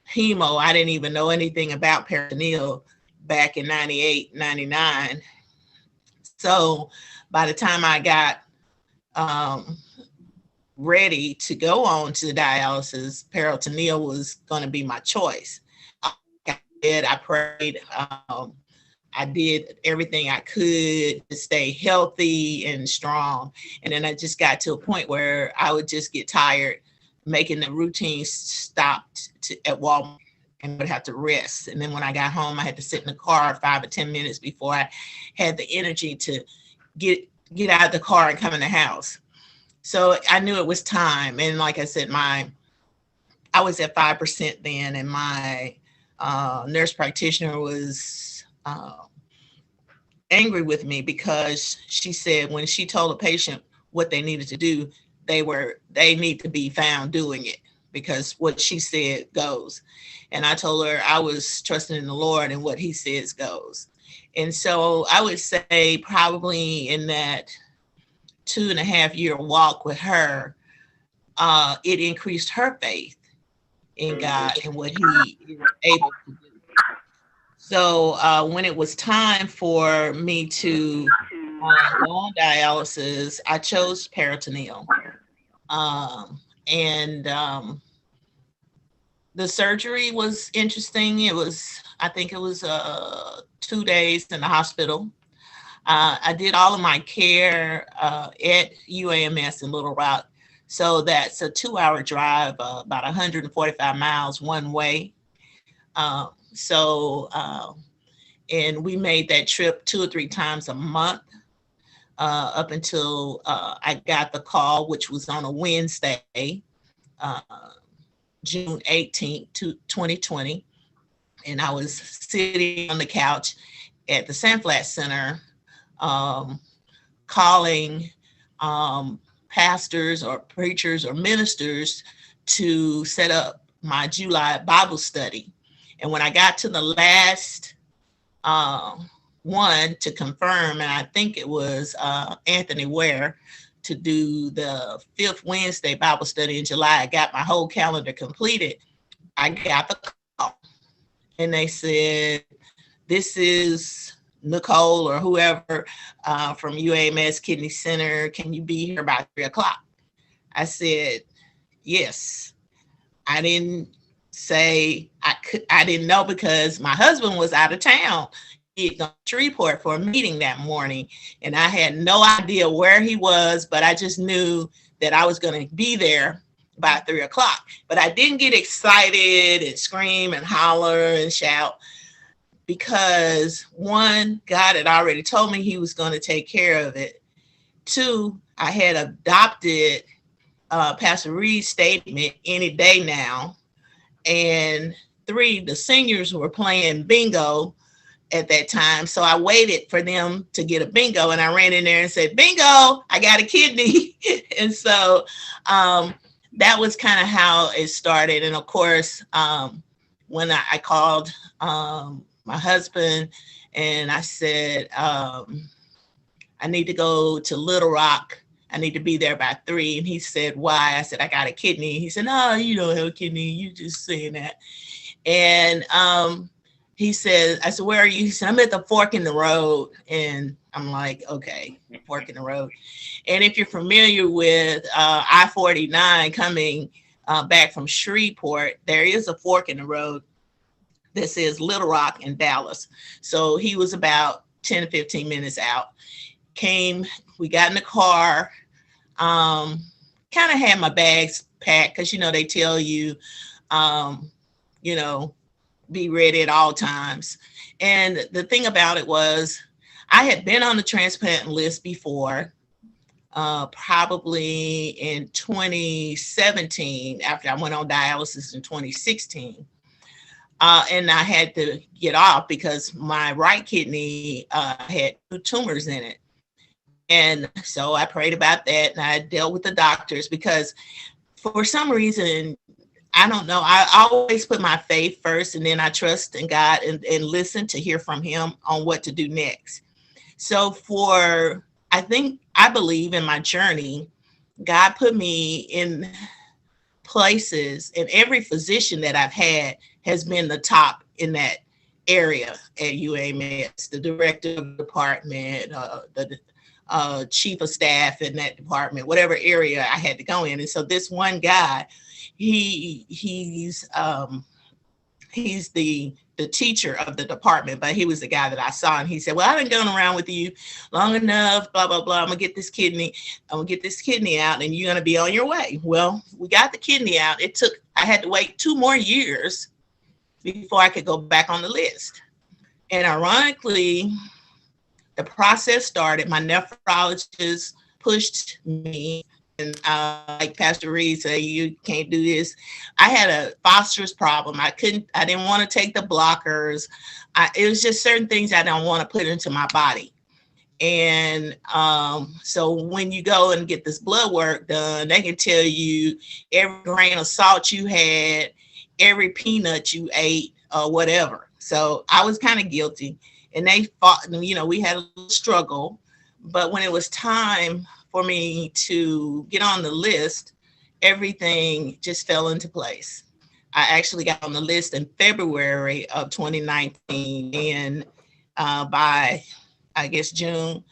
hemo. I didn't even know anything about peritoneal back in 98, 99. So by the time I got ready to go on to dialysis, peritoneal was going to be my choice. I prayed. I did everything I could to stay healthy and strong. And then I just got to a point where I would just get tired making the routine stop at Walmart and would have to rest. And then when I got home, I had to sit in the car 5 or 10 minutes before I had the energy to get out of the car and come in the house. So I knew it was time. And like I said, I was at 5% then, and my nurse practitioner was angry with me because she said when she told a patient what they needed to do, they need to be found doing it, because what she said goes. And I told her I was trusting in the Lord, and what he says goes. And so I would say probably in that 2.5-year walk with her, it increased her faith in God and what he is able to do. So when it was time for me to go on dialysis, I chose peritoneal. And the surgery was interesting. I think it was 2 days in the hospital. I did all of my care at UAMS in Little Rock. So that's a 2-hour drive, about 145 miles one way. And we made that trip 2 or 3 times a month up until I got the call, which was on a Wednesday, June 18th, 2020. And I was sitting on the couch at the Sanflat Center calling pastors or preachers or ministers to set up my July Bible study. And when I got to the last one to confirm, and I think it was Anthony Ware, to do the 5th Wednesday Bible study in July, I got my whole calendar completed. I got the call, and they said, this is Nicole or whoever from UAMS Kidney Center. Can you be here by 3:00? I said, yes. I didn't say I didn't know, because my husband was out of town. He had gone to Shreveport for a meeting that morning, and I had no idea where he was, but I just knew that I was going to be there by 3:00. But I didn't get excited and scream and holler and shout, because 1, God had already told me he was going to take care of it. 2, I had adopted Pastor Reed's statement, any day now. And 3, the seniors were playing bingo at that time. So I waited for them to get a bingo, and I ran in there and said, bingo, I got a kidney. And so that was kind of how it started. And of course, when I called my husband and I said, I need to go to Little Rock. I need to be there by 3. And he said, why? I said, I got a kidney. He said, no, you don't have a kidney. You just saying that. And he said, I said, where are you? He said, I'm at the fork in the road. And I'm like, okay, fork in the road. And if you're familiar with I-49 coming back from Shreveport, there is a fork in the road that says Little Rock and Dallas. So he was about 10 to 15 minutes out. We got in the car, kind of had my bags packed, because, they tell you, be ready at all times. And the thing about it was, I had been on the transplant list before, probably in 2017, after I went on dialysis in 2016. And I had to get off because my right kidney had 2 tumors in it. And so I prayed about that, and I dealt with the doctors because for some reason, I don't know, I always put my faith first, and then I trust in God and listen to hear from him on what to do next. So I believe in my journey, God put me in places, and every physician that I've had has been the top in that area at UAMS, the director of the department, the chief of staff in that department, whatever area I had to go in. And so this one guy, he's the teacher of the department, but he was the guy that I saw, and he said, well, I've been going around with you long enough, blah, blah, blah. I'm gonna get this kidney out, and you're gonna be on your way. Well, we got the kidney out. I had to wait 2 more years before I could go back on the list. And ironically, the process started. My nephrologist pushed me, and like Pastor Reed said, you can't do this. I had a phosphorus problem. I didn't want to take the blockers. It was just certain things I don't want to put into my body. And so when you go and get this blood work done, they can tell you every grain of salt you had, every peanut you ate, or whatever. So I was kind of guilty, and they fought, we had a little struggle. But when it was time for me to get on the list, everything just fell into place. I actually got on the list in February of 2019, and by, I guess, June,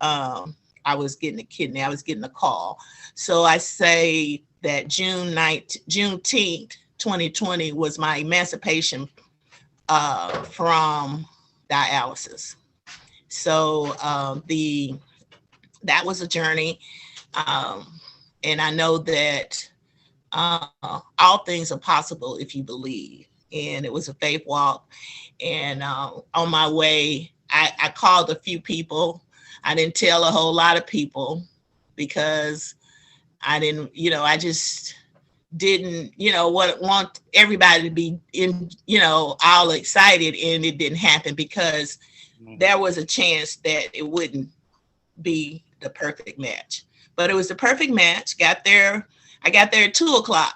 I was getting a kidney. I was getting a call. So I say that Juneteenth, 2020 was my emancipation from dialysis. So that was a journey. And I know that all things are possible if you believe. And it was a faith walk. And on my way, I called a few people. I didn't tell a whole lot of people because I didn't, I just didn't, want everybody to be all excited, and it didn't happen because there was a chance that it wouldn't be the perfect match. But it was the perfect match. I got there at 2:00,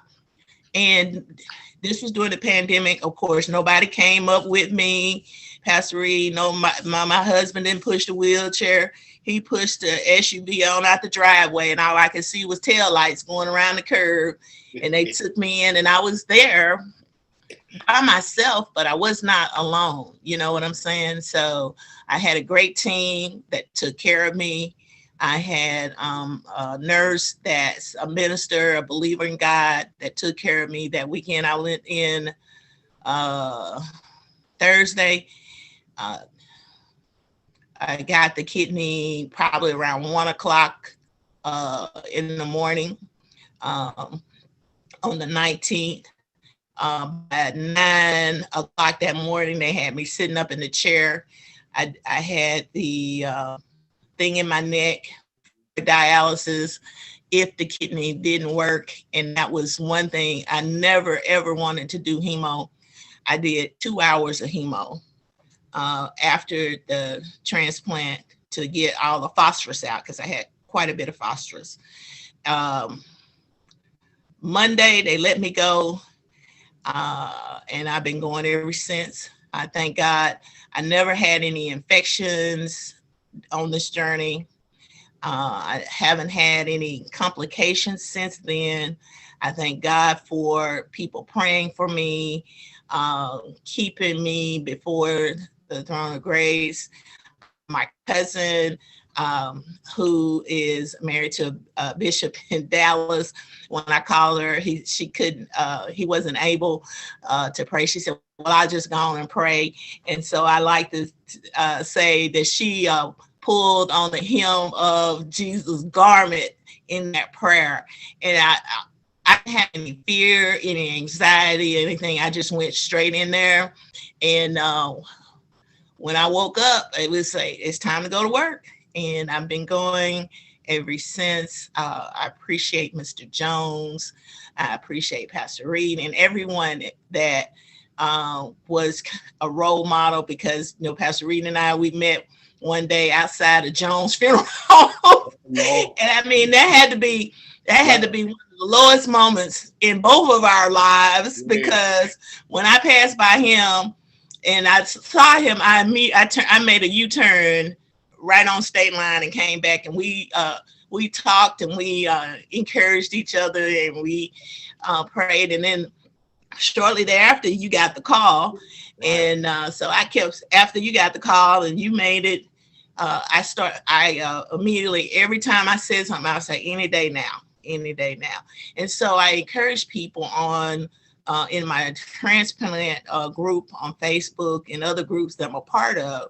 and this was during the pandemic. Of course, nobody came up with me. Pastor Reed, no, my husband didn't push the wheelchair. He pushed the SUV on out the driveway, and all I could see was taillights going around the curve. And they took me in, and I was there by myself, but I was not alone. You know what I'm saying? So I had a great team that took care of me. I had a nurse that's a minister, a believer in God, that took care of me. That weekend I went in Thursday. I got the kidney probably around 1:00 in the morning on the 19th. At 9:00 that morning, they had me sitting up in the chair. I had the thing in my neck for dialysis if the kidney didn't work. And that was one thing. I never, ever wanted to do hemo. I did 2 hours of hemo after the transplant to get all the phosphorus out, because I had quite a bit of phosphorus. Monday, they let me go. And I've been going ever since. I thank God. I never had any infections on this journey. I haven't had any complications since then. I thank God for people praying for me, keeping me before the throne of grace. My cousin, who is married to a bishop in Dallas, when I called her, he wasn't able to pray. She said, well, I'll just go on and pray. And so I like to say that she pulled on the hem of Jesus' garment in that prayer. And I didn't have any fear, any anxiety, anything. I just went straight in there. And when I woke up, it was like, it's time to go to work. And I've been going ever since. I appreciate Mr. Jones. I appreciate Pastor Reed and everyone that was a role model because, Pastor Reed and I, we met one day outside of Jones Funeral Home. And I mean, that had to be one of the lowest moments in both of our lives, because when I passed by him and I saw him, I made a U-turn right on state line and came back, and we talked, and we encouraged each other, and we prayed. And then shortly thereafter, you got the call. And so I kept, after you got the call and you made it, I immediately, every time I said something, I would say, any day now. And so I encourage people on in my transplant group on Facebook and other groups that I'm a part of,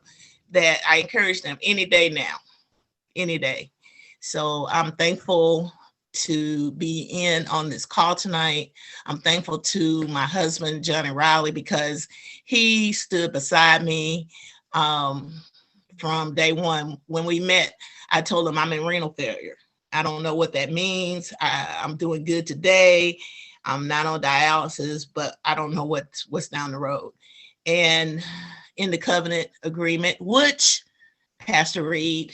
that I encourage them any day now, any day. So I'm thankful to be in on this call tonight. I'm thankful to my husband, Johnny Riley, because he stood beside me from day one. When we met, I told him I'm in renal failure. I don't know what that means. I'm doing good today. I'm not on dialysis, but I don't know what's down the road. And in the covenant agreement, which Pastor Reed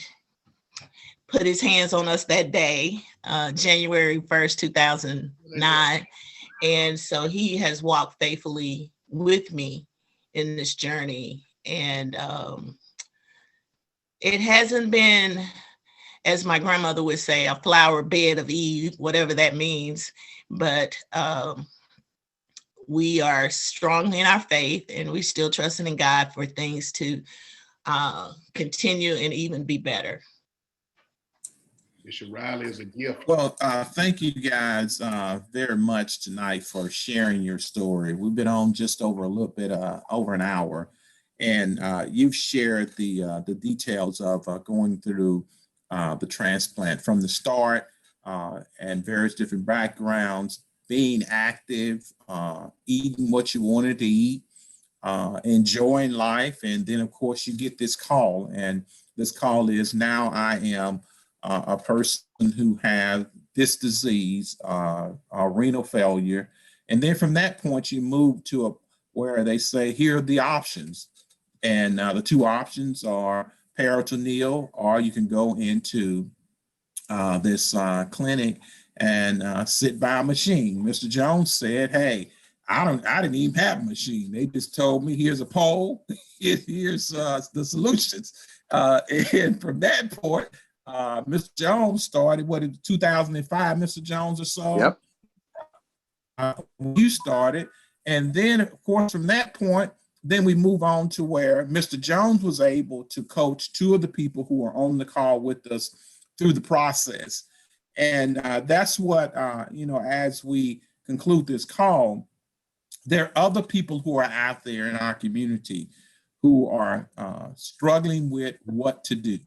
put his hands on us that day, January 1st, 2009. And so he has walked faithfully with me in this journey. And it hasn't been, as my grandmother would say, a flower bed of Eve, whatever that means. But we are strong in our faith, and we're still trusting in God for things to continue and even be better. Bishop Riley is a gift. Well, thank you guys very much tonight for sharing your story. We've been on just over a little bit over an hour, and you've shared the details of going through the transplant from the start, and various different backgrounds, being active, eating what you wanted to eat, enjoying life, and then of course you get this call, and this call is, now I am a person who has this disease, renal failure. And then from that point, you move to where they say, here are the options. And the two options are peritoneal, or you can go into this clinic and sit by a machine. Mr. Jones said, hey, I didn't even have a machine. They just told me, here's a poll, here's the solutions. And from that point, Mr. Jones started, in 2005, Mr. Jones, or so? Yep. You started. And then, of course, from that point, then we move on to where Mr. Jones was able to coach two of the people who are on the call with us through the process. And that's what, as we conclude this call, there are other people who are out there in our community who are struggling with what to do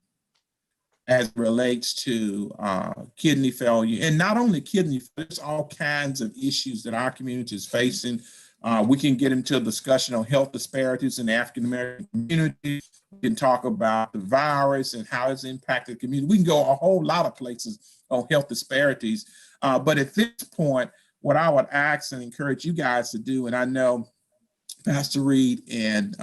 as it relates to kidney failure. And not only kidney failure, there's all kinds of issues that our community is facing. We can get into a discussion on health disparities in the African-American community. We can talk about the virus and how it's impacted the community. We can go a whole lot of places on health disparities. But at this point, what I would ask and encourage you guys to do, and I know Pastor Reed and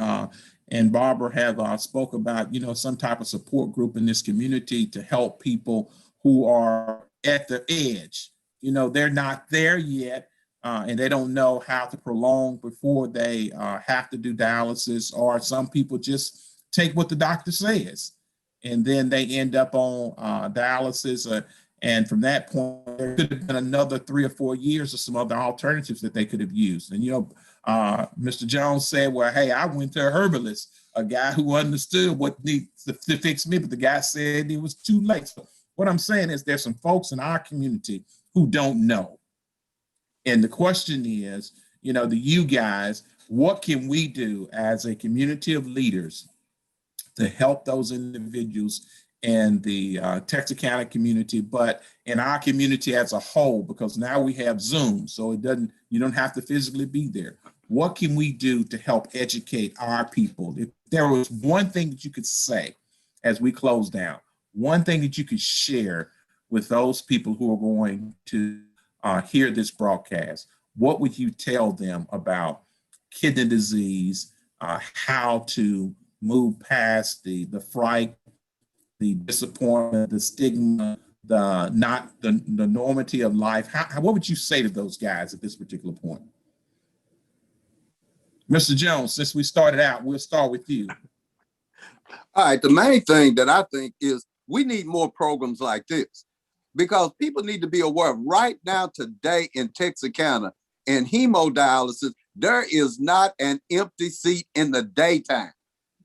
Barbara have spoke about, some type of support group in this community to help people who are at the edge. They're not there yet, and they don't know how to prolong before they have to do dialysis, or some people just take what the doctor says, and then they end up on dialysis. And from that point, there could have been another 3 or 4 years of some other alternatives that they could have used. And, Mr. Jones said, well, hey, I went to a herbalist, a guy who understood what needs to fix me, but the guy said it was too late. So what I'm saying is there's some folks in our community who don't know. And the question is, to you guys, what can we do as a community of leaders to help those individuals in the Texarkana community, but in our community as a whole, because now we have Zoom, so you don't have to physically be there. What can we do to help educate our people? If there was one thing that you could say as we close down, one thing that you could share with those people who are going to hear this broadcast, what would you tell them about kidney disease, how to move past the fright, the disappointment, the stigma, the not the enormity of life. What would you say to those guys at this particular point? Mr. Jones, since we started out, we'll start with you. All right, the main thing that I think is we need more programs like this because people need to be aware of right now, today in Texarkana, in hemodialysis, there is not an empty seat in the daytime.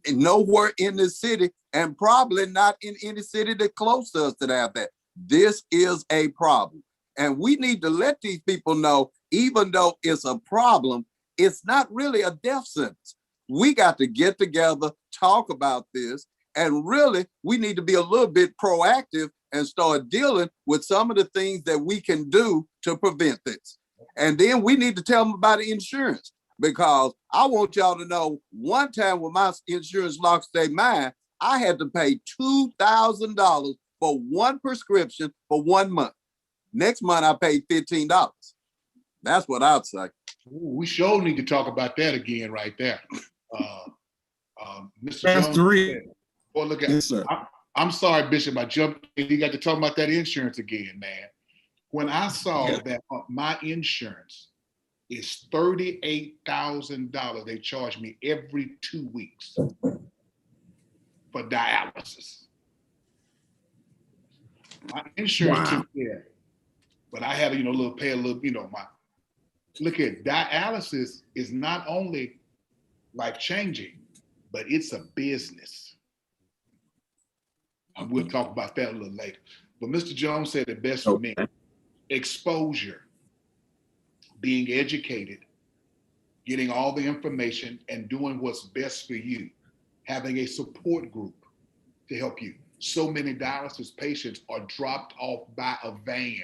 And nowhere in the city, and probably not in any city that close to us that have that. This is a problem. And we need to let these people know, even though it's a problem, it's not really a death sentence. We got to get together, talk about this, and really, we need to be a little bit proactive and start dealing with some of the things that we can do to prevent this. And then we need to tell them about the insurance, because I want y'all to know, one time when my insurance lost their mind, I had to pay $2,000 for one prescription for 1 month. Next month, I paid $15. That's what I'd say. Ooh, we sure need to talk about that again right there. Mr. Pastor Jones, Reed. well, look at, Yes, sir. I'm sorry, Bishop, I jumped in. You got to talk about that insurance again, man. When I saw that my insurance is $38,000, they charge me every 2 weeks for dialysis. My insurance took care, but I had to, pay a little, look at dialysis is not only life changing, but it's a business. And we'll talk about that a little later. But Mr. Jones said it best for me. Exposure, being educated, getting all the information and doing what's best for you, having a support group to help you. So many dialysis patients are dropped off by a van.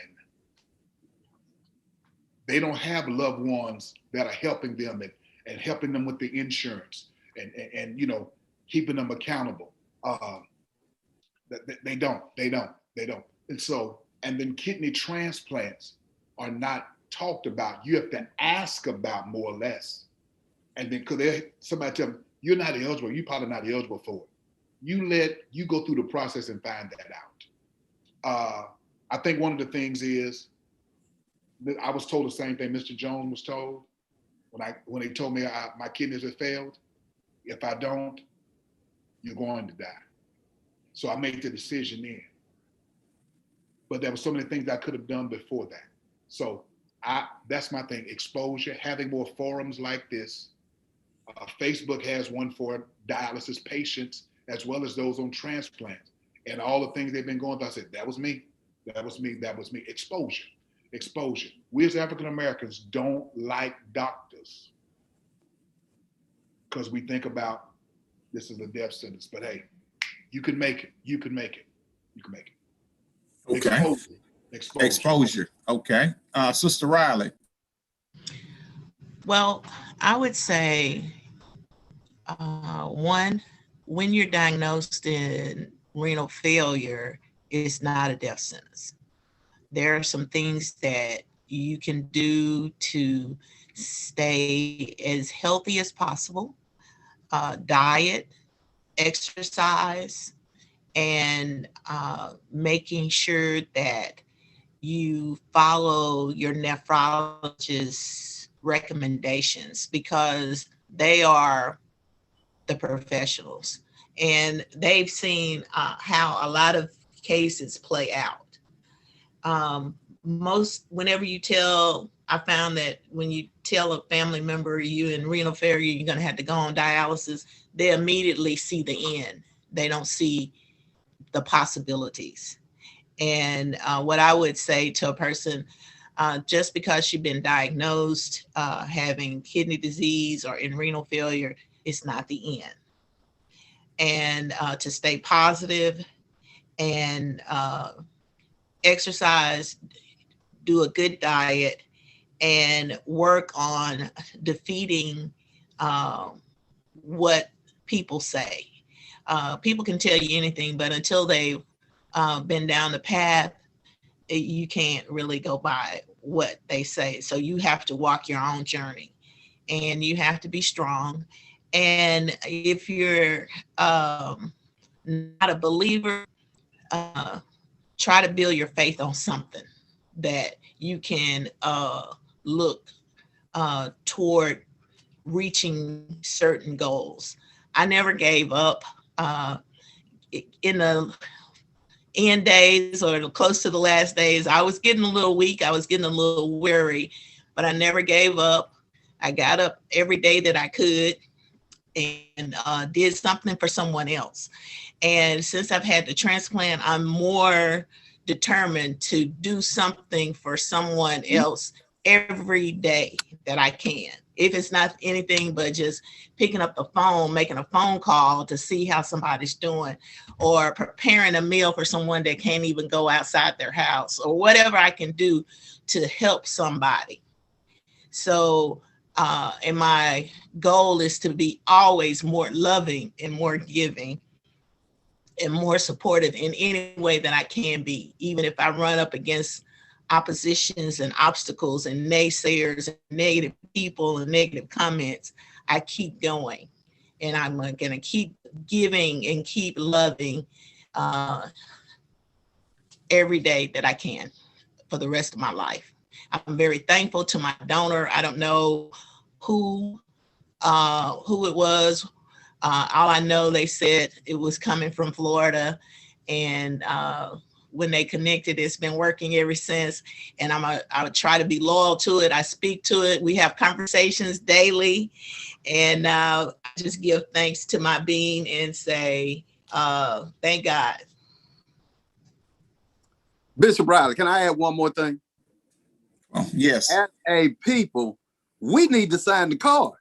They don't have loved ones that are helping them and helping them with the insurance and keeping them accountable. They don't. And so, and then kidney transplants are not talked about. You have to ask about more or less. And then somebody tell them, you're not eligible, you're probably not eligible for it. You go through the process and find that out. I think one of the things is, I was told the same thing Mr. Jones was told when they told me my kidneys had failed. If I don't, you're going to die. So I made the decision then. But there were so many things I could have done before that. So that's my thing, exposure, having more forums like this. Facebook has one for dialysis patients as well as those on transplants. And all the things they've been going through, I said, that was me. Exposure. We as African Americans don't like doctors because we think about this is a death sentence, but hey, you can make it. Okay. Exposure. Okay. Sister Riley. Well, I would say, one, when you're diagnosed in renal failure, it's not a death sentence. There are some things that you can do to stay as healthy as possible. Diet, exercise, and making sure that you follow your nephrologist's recommendations, because they are the professionals and they've seen how a lot of cases play out. I found that when you tell a family member you in renal failure, you're going to have to go on dialysis, they immediately see the end. They don't see the possibilities. And what I would say to a person, just because you've been diagnosed having kidney disease or in renal failure, it's not the end. And to stay positive and exercise, do a good diet, and work on defeating what people say. People can tell you anything, but until they've been down the path, you can't really go by what they say. So you have to walk your own journey. and you have to be strong. And if you're not a believer, try to build your faith on something that you can look toward reaching certain goals. I never gave up. In the end days or close to the last days, I was getting a little weak. I was getting a little weary, but I never gave up. I got up every day that I could and did something for someone else. And since I've had the transplant, I'm more determined to do something for someone else every day that I can. If it's not anything but just picking up the phone, making a phone call to see how somebody's doing, or preparing a meal for someone that can't even go outside their house, or whatever I can do to help somebody. So, and my goal is to be always more loving and more giving and more supportive in any way that I can be, even if I run up against oppositions and obstacles and naysayers and negative people and negative comments. I keep going, and I'm going to keep giving and keep loving every day that I can for the rest of my life. I'm very thankful to my donor. I don't know who it was. All I know, they said it was coming from Florida, and when they connected, it's been working ever since. And I would try to be loyal to it. I speak to it. We have conversations daily, and I just give thanks to my being and say, thank God. Bishop Riley, can I add one more thing? Oh, yes. As a people, we need to sign the card.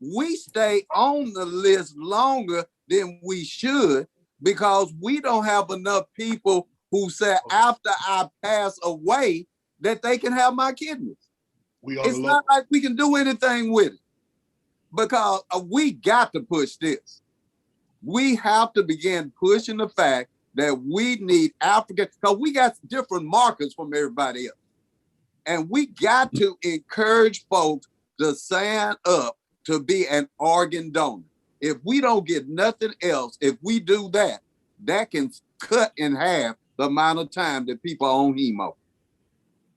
We stay on the list longer than we should because we don't have enough people who say after I pass away that they can have my kidneys. It's not like we can do anything with it because we got to push this. We have to begin pushing the fact that we need Africa, because we got different markers from everybody else. And we got to encourage folks to sign up to be an organ donor. If we don't get nothing else, if we do that, that can cut in half the amount of time that people are on hemo.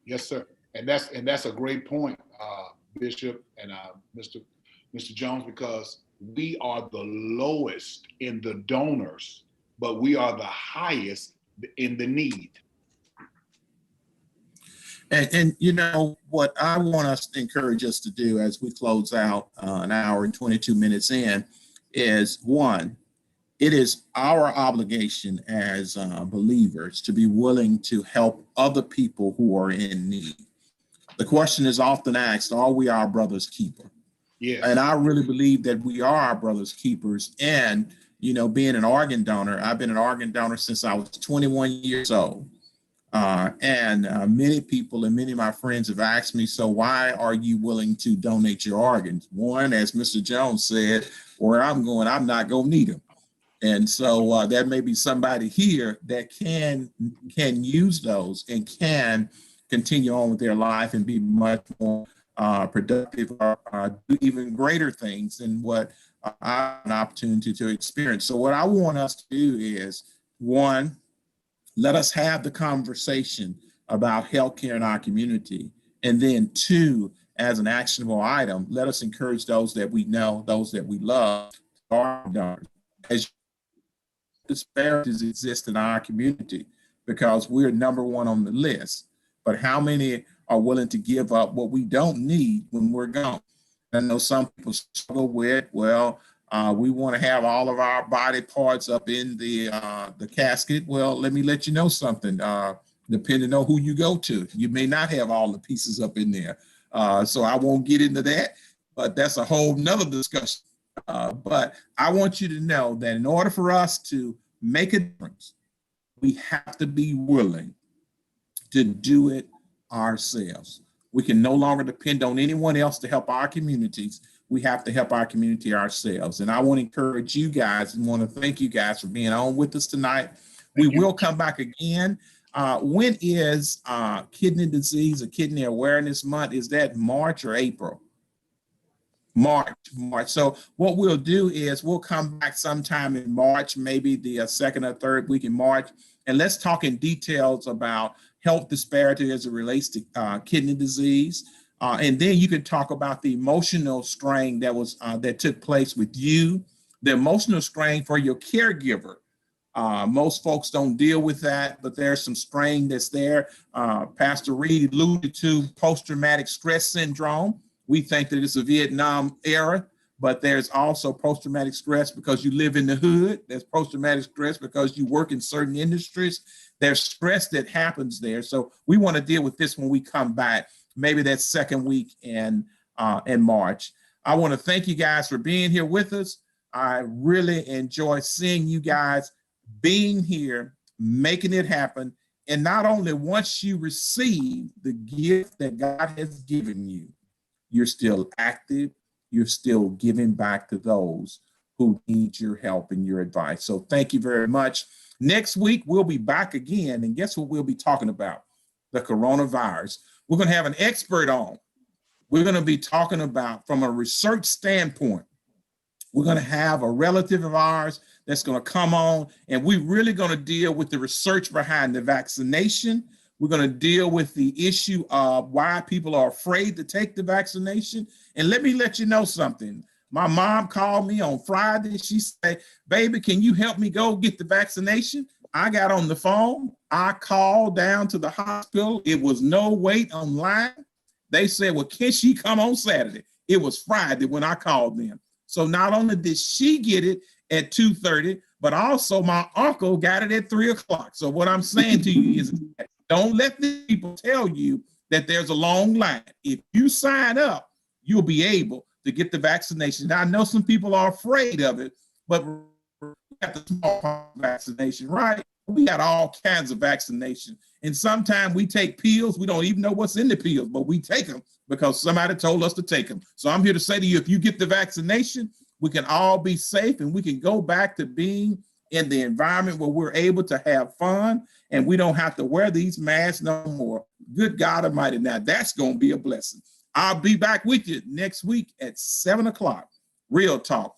Yes, sir. And that's a great point, Bishop and Mr. Jones, because we are the lowest in the donors, but we are the highest in the need. And you know, what I want us to encourage us to do as we close out an hour and 22 minutes in is, one, it is our obligation as believers to be willing to help other people who are in need. The question is often asked, are we our brother's keeper? Yes. And I really believe that we are our brother's keepers. And, you know, being an organ donor, I've been an organ donor since I was 21 years old. And many people and many of my friends have asked me, so why are you willing to donate your organs? One, as Mr. Jones said, where I'm going, I'm not going to need them. And so there may be somebody here that can use those and can continue on with their life and be much more productive or do even greater things than what I have an opportunity to experience. So what I want us to do is, one, let us have the conversation about healthcare in our community. And then two, as an actionable item, let us encourage those that we know, those that we love, as disparities exist in our community because we're number one on the list. But how many are willing to give up what we don't need when we're gone? I know some people struggle with, well, we want to have all of our body parts up in the casket. Well, let me let you know something. Depending on who you go to, you may not have all the pieces up in there. So I won't get into that, but that's a whole nother discussion. But I want you to know that in order for us to make a difference, we have to be willing to do it ourselves. We can no longer depend on anyone else to help our communities. We have to help our community ourselves. And I want to encourage you guys and want to thank you guys for being on with us tonight. We will come back again. When is Kidney Disease or Kidney Awareness Month? Is that March or April? March. So what we'll do is we'll come back sometime in March, maybe the second or third week in March, and let's talk in details about health disparity as it relates to kidney disease. And then you can talk about the emotional strain that took place with you, the emotional strain for your caregiver. Most folks don't deal with that, but there's some strain that's there. Pastor Reed alluded to post-traumatic stress syndrome. We think that it's a Vietnam era, but there's also post-traumatic stress because you live in the hood. There's post-traumatic stress because you work in certain industries. There's stress that happens there. So we want to deal with this when we come back, maybe that second week in March. I want to thank you guys for being here with us. I really enjoy seeing you guys being here, making it happen. And not only once you receive the gift that God has given you, you're still active, you're still giving back to those who need your help and your advice. So thank you very much. Next week, we'll be back again. And guess what we'll be talking about? The coronavirus. We're going to have an expert on. We're going to be talking about, from a research standpoint, we're going to have a relative of ours that's going to come on, and we're really going to deal with the research behind the vaccination. We're going to deal with the issue of why people are afraid to take the vaccination. And let me let you know something. My mom called me on Friday. She said, baby, can you help me go get the vaccination? I got on the phone. I called down to the hospital. It was no wait online. They said, well, can she come on Saturday? It was Friday when I called them. So not only did she get it at 2:30, but also my uncle got it at 3 o'clock. So what I'm saying to you is, don't let the people tell you that there's a long line. If you sign up, you'll be able to get the vaccination. Now, I know some people are afraid of it, but we got the smallpox vaccination, right? We got all kinds of vaccination. And sometimes we take pills. We don't even know what's in the pills, but we take them because somebody told us to take them. So I'm here to say to you, if you get the vaccination, we can all be safe and we can go back to being in the environment where we're able to have fun and we don't have to wear these masks no more. Good God Almighty. Now that's going to be a blessing. I'll be back with you next week at 7 o'clock. Real talk,